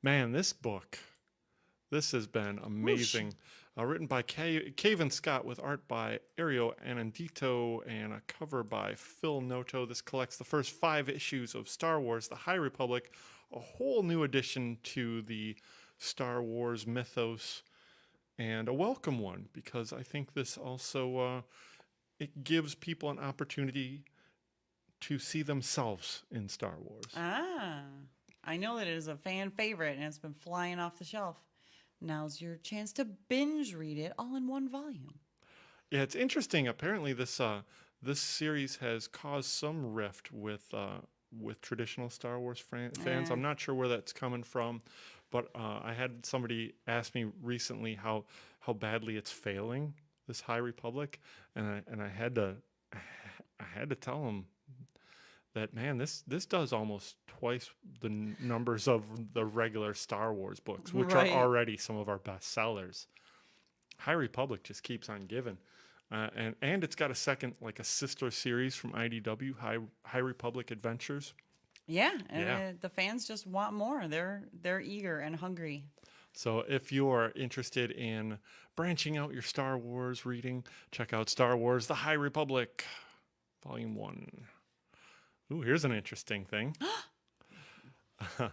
Man, this book, this has been amazing. Written by Cavan Scott with art by Ario Anandito and a cover by Phil Noto. This collects the first 5 issues of Star Wars The High Republic, a whole new addition to the Star Wars mythos, and a welcome one because I think this also it gives people an opportunity to see themselves in Star Wars. I know that it is a fan favorite and it's been flying off the shelf. Now's your chance to binge read it all in one volume. Yeah, it's interesting. Apparently, this series has caused some rift with traditional Star Wars fans. I'm not sure where that's coming from, but I had somebody ask me recently how badly it's failing, this High Republic, and I had to tell them that, man, this does almost twice the numbers of the regular Star Wars books, which are already some of our best sellers. High Republic just keeps on giving. And it's got a second, like a sister series from IDW, High Republic Adventures. Yeah, and the fans just want more. They're eager and hungry. So if you're interested in branching out your Star Wars reading, check out Star Wars The High Republic, Volume 1. Ooh, here's an interesting thing. A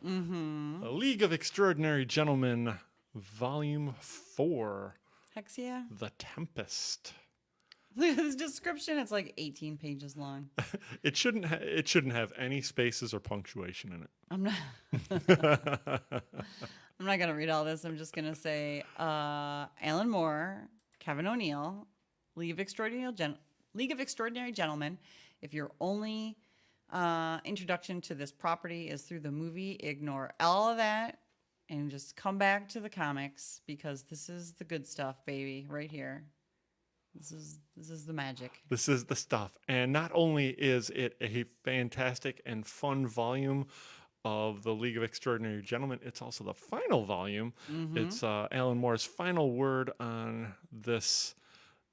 League of Extraordinary Gentlemen, Volume 4. Heck yeah. The Tempest. Look at this description. It's like 18 pages long. It shouldn't have any spaces or punctuation in it. I'm not I'm not gonna read all this. I'm just gonna say Alan Moore, Kevin O'Neill, League of Extraordinary Gentlemen. If your only introduction to this property is through the movie, ignore all of that and just come back to the comics because this is the good stuff, baby, right here. This is the magic. This is the stuff. And not only is it a fantastic and fun volume of the League of Extraordinary Gentlemen, it's also the final volume. It's Alan Moore's final word on this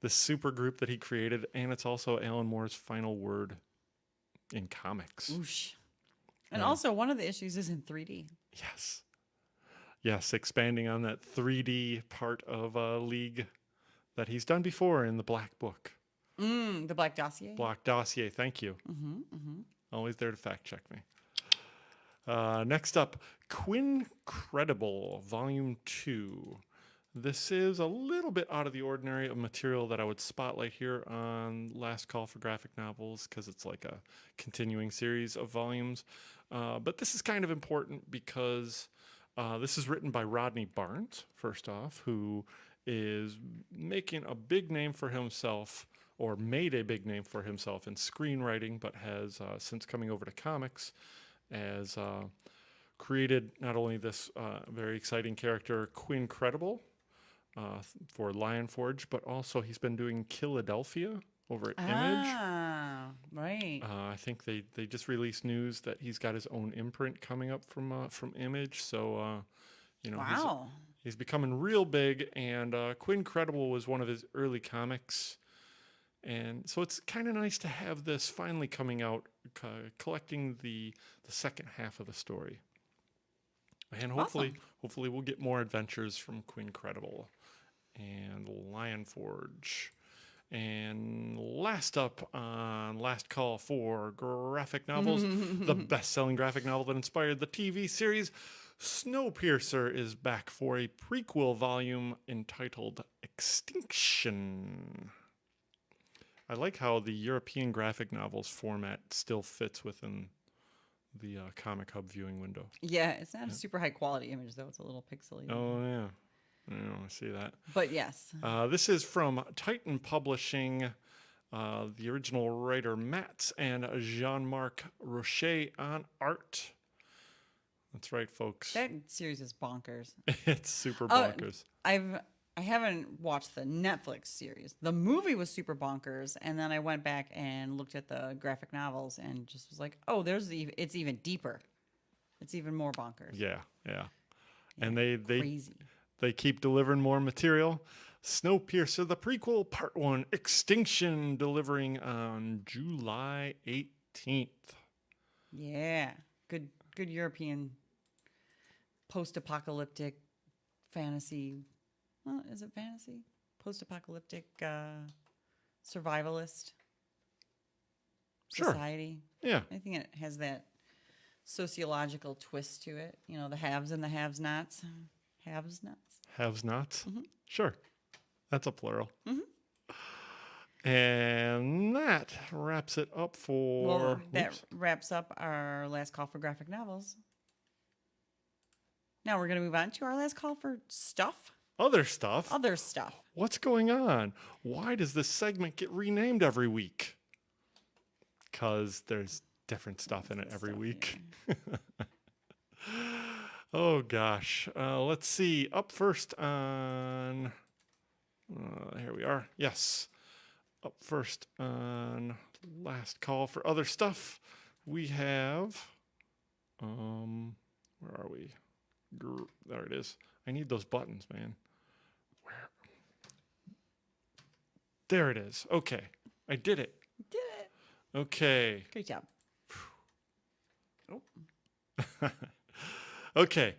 super group that he created, and it's also Alan Moore's final word in comics. Oosh. And also one of the issues is in 3D. Yes, expanding on that 3D part of League that he's done before in the Black Book. The Black Dossier. Black Dossier, thank you. Always there to fact check me. Next up, Quincredible, Volume 2. This is a little bit out of the ordinary of material that I would spotlight here on Last Call for Graphic Novels because it's like a continuing series of volumes. But this is kind of important because this is written by Rodney Barnes, first off, who is making a big name for himself, or made a big name for himself in screenwriting, but has, since coming over to comics, as created not only this very exciting character, Quincredible, for Lionforge, but also he's been doing Philadelphia over at Image. Right. I think they just released news that he's got his own imprint coming up from Image. So, Wow. he's becoming real big. And Quincredible was one of his early comics. And so it's kind of nice to have this finally coming out, collecting the second half of the story. And hopefully we'll get more adventures from Quincredible and Lionforge. And last up on Last Call for Graphic Novels, the best-selling graphic novel that inspired the TV series Snowpiercer is back for a prequel volume entitled Extinction. I like how the European graphic novels format still fits within the Comichub viewing window. Yeah, it's not a super high quality image though. It's a little pixely. Oh, yeah. I see that. But yes. This is from Titan Publishing. The original writer Matz and Jean-Marc Rocher on art. That's right, folks. That series is bonkers. It's super bonkers. I haven't watched the Netflix series. The movie was super bonkers, and then I went back and looked at the graphic novels and just was like, "Oh, it's even deeper. It's even more bonkers." Yeah. And they crazy. They keep delivering more material. Snowpiercer, the prequel, Part 1, Extinction, delivering on July 18th. Yeah, good European post-apocalyptic fantasy. Well, is it fantasy? Post-apocalyptic survivalist society. Yeah. I think it has that sociological twist to it. You know, the haves and the have-nots. Have-nots. Have-nots? Mm-hmm. Sure. That's a plural. Mm-hmm. And that wraps it up for... Well, that wraps up our last call for graphic novels. Now we're going to move on to our last call for stuff. Other stuff? Other stuff. What's going on? Why does this segment get renamed every week? Because there's different stuff in it every week. Oh, gosh. Let's see. Up first on... here we are. Yes. Up first on last call for other stuff. We have... where are we? There it is. I need those buttons, man. Where? There it is. Okay. I did it. Did it. Okay. Great job. Oh. Okay.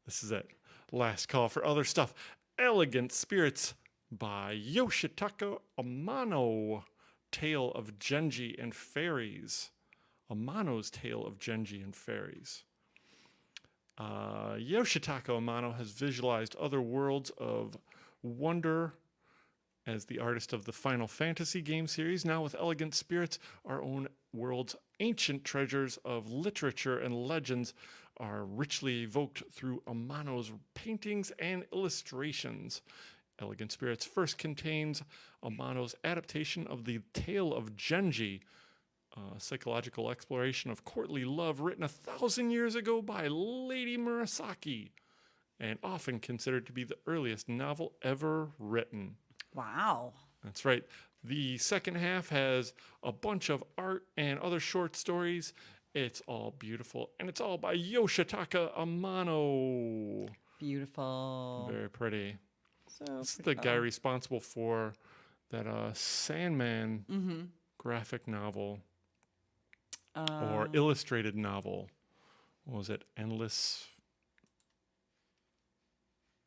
This is it. Last call for other stuff. Elegant Spirits by Yoshitaka Amano. Tale of Genji and Fairies. Amano's Tale of Genji and Fairies. Yoshitaka Amano has visualized other worlds of wonder as the artist of the Final Fantasy game series. Now with Elegant Spirits, our own world's ancient treasures of literature and legends are richly evoked through Amano's paintings and illustrations. Elegant Spirits first contains Amano's adaptation of the Tale of Genji, a psychological exploration of courtly love written 1,000 years ago by Lady Murasaki, and often considered to be the earliest novel ever written. Wow. That's right. The second half has a bunch of art and other short stories. It's all beautiful, and it's all by Yoshitaka Amano. Beautiful. Very pretty. So This is the guy responsible for that Sandman graphic novel or illustrated novel. What was it? Endless...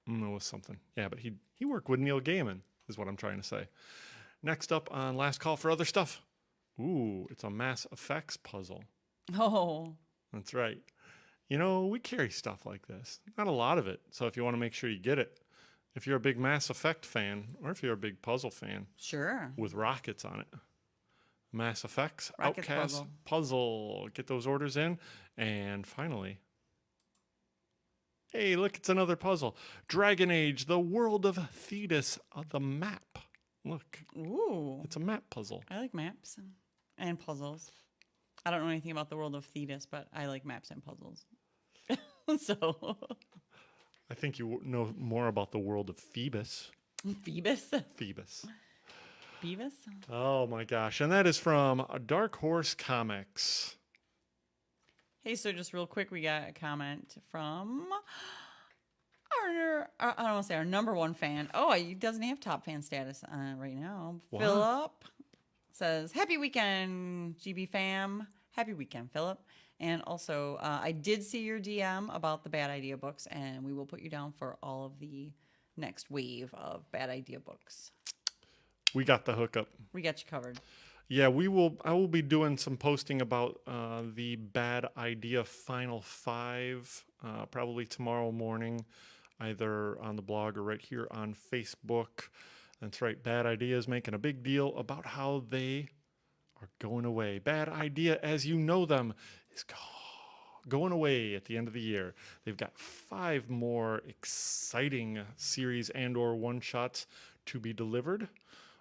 No, it was something. Yeah, but he worked with Neil Gaiman, is what I'm trying to say. Next up on Last Call for Other Stuff. Ooh, it's a Mass Effects puzzle. Oh. That's right. You know, we carry stuff like this. Not a lot of it. So if you want to make sure you get it, if you're a big Mass Effect fan, or if you're a big puzzle fan, Sure. with rockets on it, Mass Effects, Rockets Outcast puzzle. Get those orders in. And finally, hey, look, it's another puzzle. Dragon Age, the World of Thetis, the map. Look, Ooh. it's a map puzzle. I like maps and puzzles. I don't know anything about the world of Thetis, but I like maps and puzzles. So. I think you know more about the world of Phoebus. Phoebus? Phoebus. Phoebus? Oh my gosh. And that is from Dark Horse Comics. Hey, so just real quick, we got a comment from our I don't want to say our number one fan. Oh, he doesn't have top fan status right now. What? Philip says, happy weekend, GB fam. Happy weekend, Philip. And also, I did see your DM about the Bad Idea books, and we will put you down for all of the next wave of Bad Idea books. We got the hookup. We got you covered. Yeah, I will be doing some posting about the Bad Idea Final 5 probably tomorrow morning, either on the blog or right here on Facebook. That's right, Bad Idea is making a big deal about how they are going away. Bad Idea, as you know them, is going away at the end of the year. They've got 5 more exciting series and or one-shots to be delivered.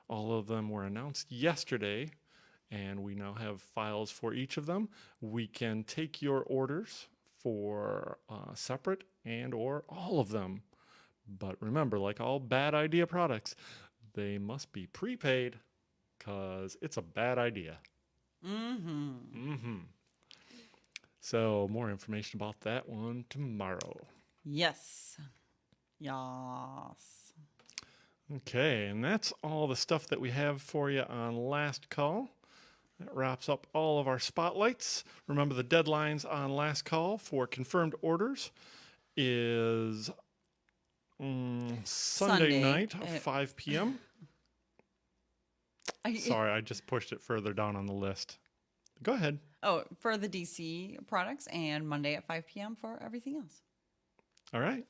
All of them were announced yesterday, and we now have files for each of them. We can take your orders for separate and or all of them. But remember, like all Bad Idea products, they must be prepaid because it's a bad idea. So more information about that one tomorrow. Yes. Yes. Okay, and that's all the stuff that we have for you on Last Call. That wraps up all of our spotlights. Remember, the deadlines on Last Call for confirmed orders is Sunday night, 5 p.m. Sorry, I just pushed it further down on the list. Go ahead. Oh, for the DC products, and Monday at 5 p.m. for everything else. All right.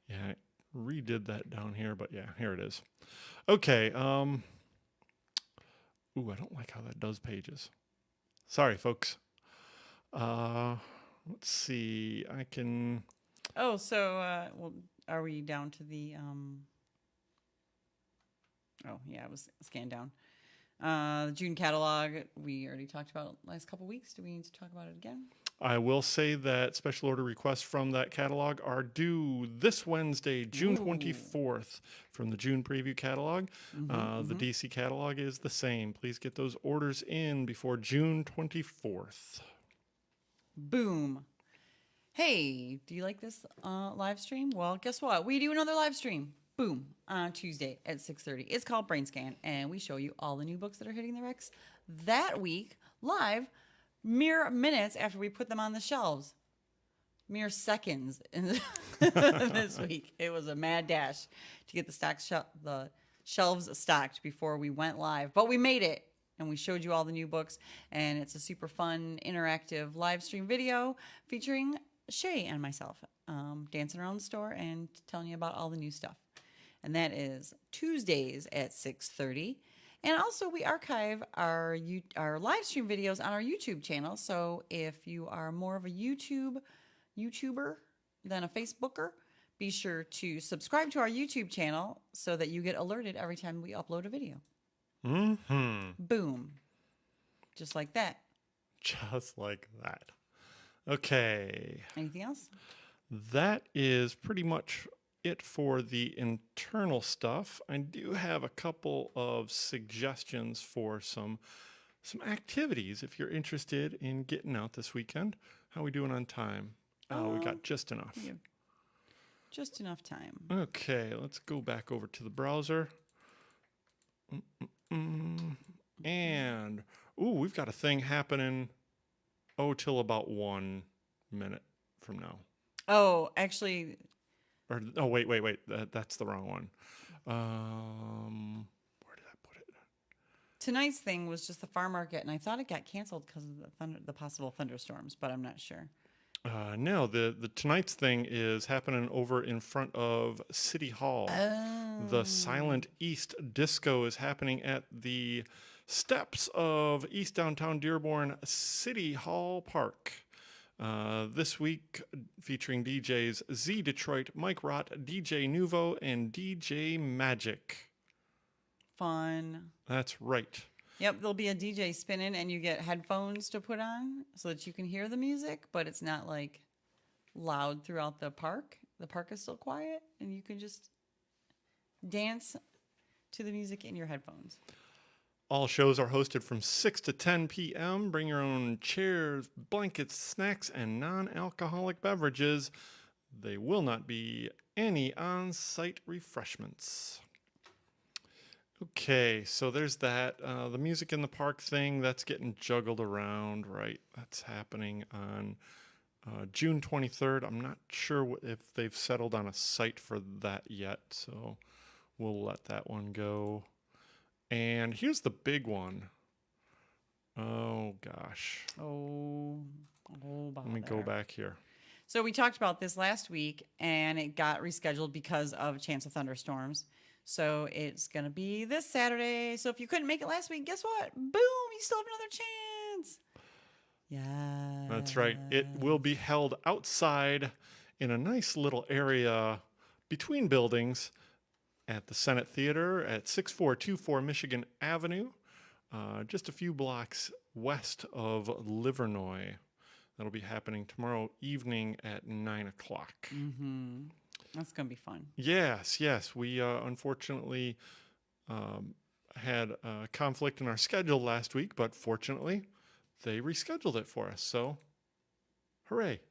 Yeah, I redid that down here, but yeah, here it is. Okay. Ooh, I don't like how that does pages. Sorry, folks. Let's see. I can. Oh, so well, are we down to the? Oh, yeah, it was scanned down. The June catalog we already talked about last couple weeks. Do we need to talk about it again? I will say that special order requests from that catalog are due this Wednesday, June 24th, from the June preview catalog. The DC catalog is the same. Please get those orders in before June 24th. Boom. Hey, do you like this live stream? Well, guess what? We do another live stream. Boom. On Tuesday at 6:30. It's called Brain Scan, and we show you all the new books that are hitting the Rex that week live, mere minutes after we put them on the shelves. Mere seconds in this week. It was a mad dash to get the shelves stocked before we went live, but we made it. And we showed you all the new books, and it's a super fun, interactive live stream video featuring Shay and myself dancing around the store and telling you about all the new stuff. And that is Tuesdays at 6:30. And also, we archive our live stream videos on our YouTube channel. So if you are more of a YouTuber than a Facebooker, be sure to subscribe to our YouTube channel so that you get alerted every time we upload a video. Boom. Just like that. Just like that. Okay. Anything else? That is pretty much it for the internal stuff. I do have a couple of suggestions for some activities if you're interested in getting out this weekend. How are we doing on time? We got just enough. Yeah. Just enough time. Okay, let's go back over to the browser. And, we've got a thing happening, till about 1 minute from now. Oh, actually. Wait. That's the wrong one. Where did I put it? Tonight's thing was just the farm market, and I thought it got canceled because of the possible thunderstorms, but I'm not sure. No, the tonight's thing is happening over in front of City Hall. Oh. The Silent East Disco is happening at the steps of East Downtown Dearborn City Hall Park. This week featuring DJs Z Detroit, Mike Rott, DJ Nuvo, and DJ Magic. Fun. That's right. Yep, there'll be a DJ spinning, and you get headphones to put on so that you can hear the music, but it's not like loud throughout the park. The park is still quiet, and you can just dance to the music in your headphones. All shows are hosted from 6 to 10 p.m. Bring your own chairs, blankets, snacks, and non-alcoholic beverages. There will not be any on-site refreshments. Okay, so there's that. The music in the park thing, that's getting juggled around, right? That's happening on June 23rd. I'm not sure if they've settled on a site for that yet, so we'll let that one go. And here's the big one. Oh, gosh. Oh, Let me go back here. So we talked about this last week, and it got rescheduled because of a chance of thunderstorms. So it's going to be this Saturday. So if you couldn't make it last week, guess what? Boom, you still have another chance. Yeah. That's right. It will be held outside in a nice little area between buildings at the Senate Theater at 6424 Michigan Avenue, just a few blocks west of Livernois. That'll be happening tomorrow evening at 9 o'clock. Mm-hmm. That's going to be fun. Yes. We unfortunately had a conflict in our schedule last week, but fortunately, they rescheduled it for us. So, hooray.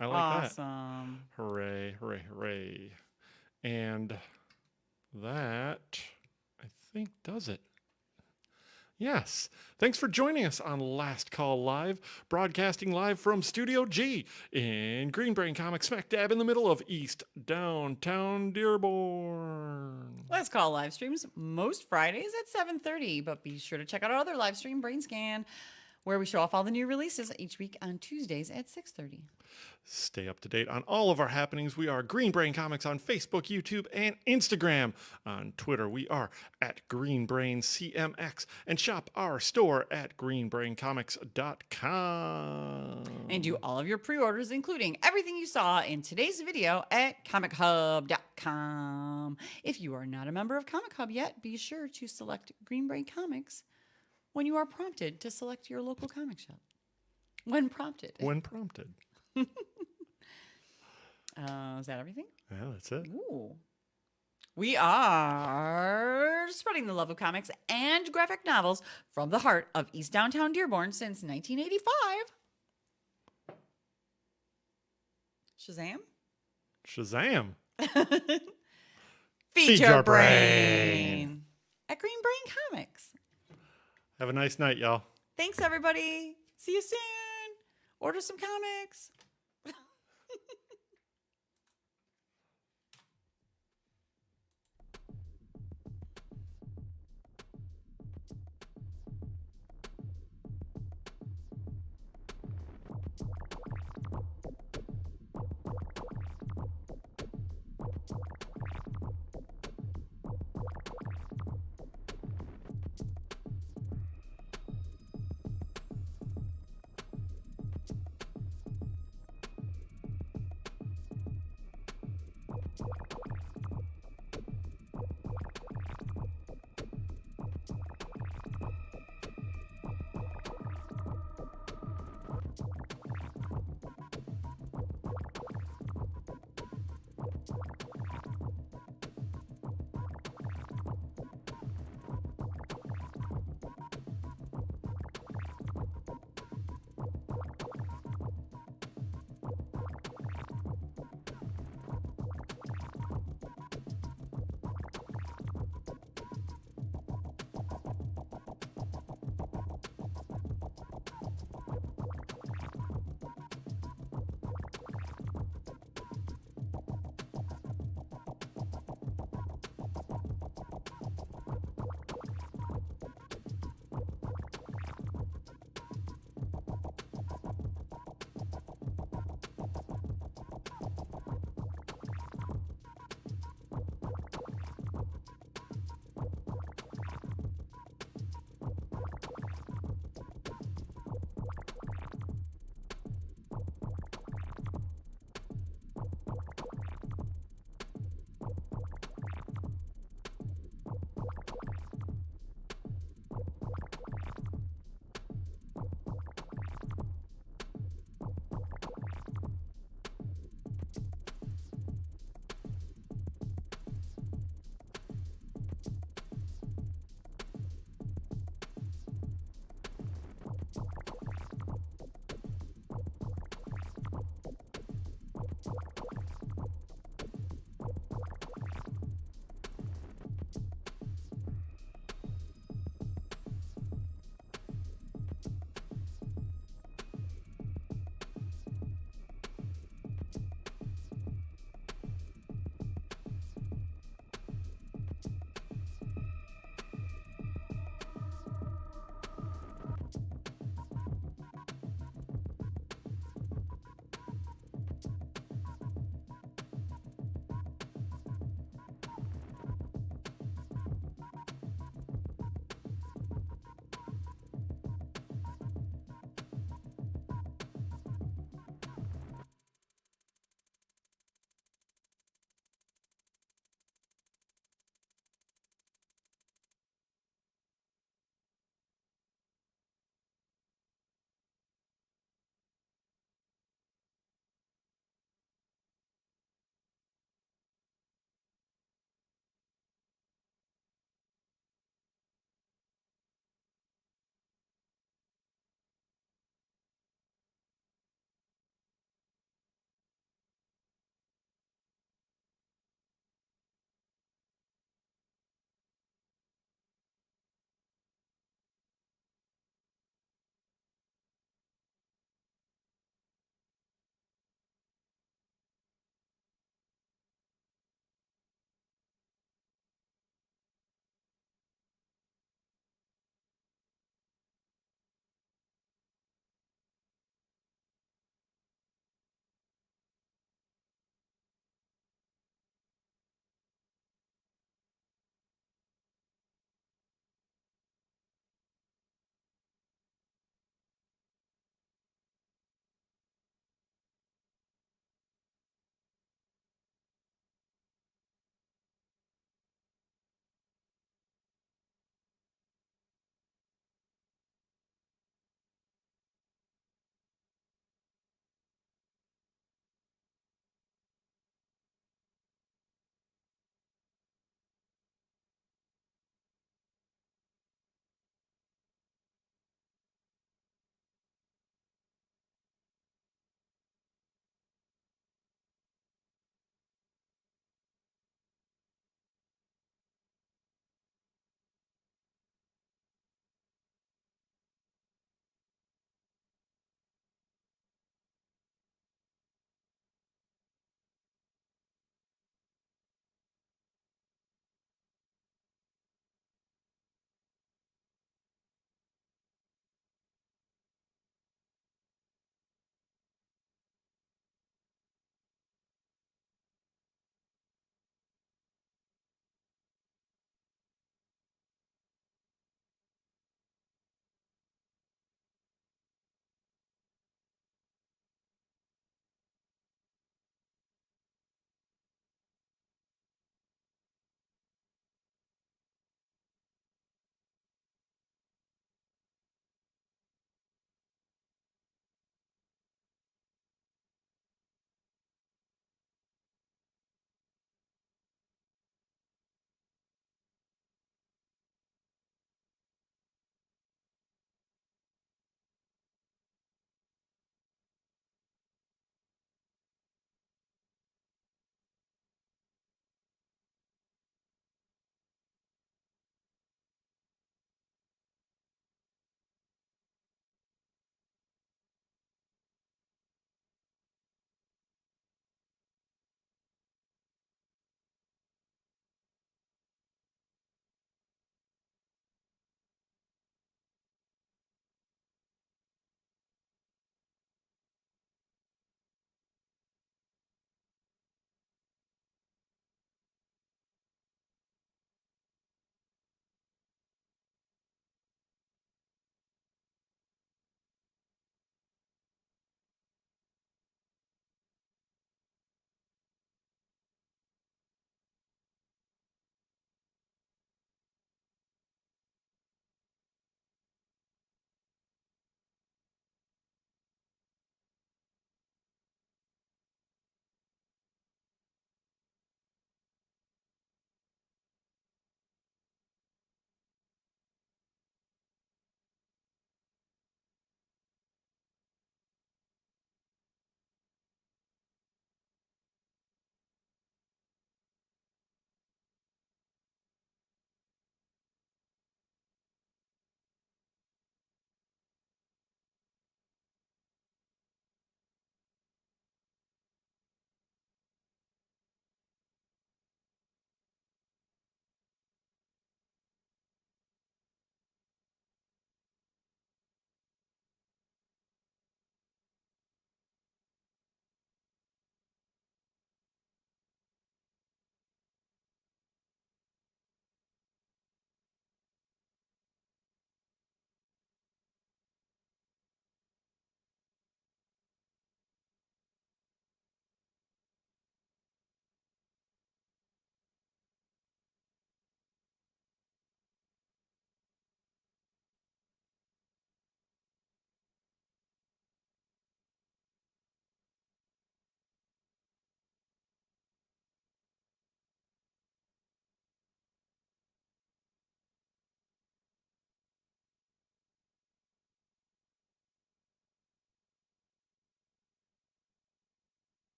I like that. Awesome. Hooray. And that, I think, does it. Yes. Thanks for joining us on Last Call Live, broadcasting live from Studio G in Green Brain Comics, smack dab in the middle of East Downtown Dearborn. Last Call live streams most Fridays at 7:30, but be sure to check out our other live stream, Brain Scan, where we show off all the new releases each week on Tuesdays at 6:30. Stay up to date on all of our happenings. We are Green Brain Comics on Facebook, YouTube, and Instagram. On Twitter, we are at Green Brain CMX, and shop our store at greenbraincomics.com. And do all of your pre-orders, including everything you saw in today's video, at comichub.com. If you are not a member of Comichub yet, be sure to select Green Brain Comics when you are prompted to select your local comic shop. When prompted. Is that everything? Yeah, that's it. Ooh. We are spreading the love of comics and graphic novels from the heart of East Downtown Dearborn since 1985. Shazam? Feed your brain at Green Brain Comics. Have a nice night, y'all. Thanks, everybody. See you soon. Order some comics.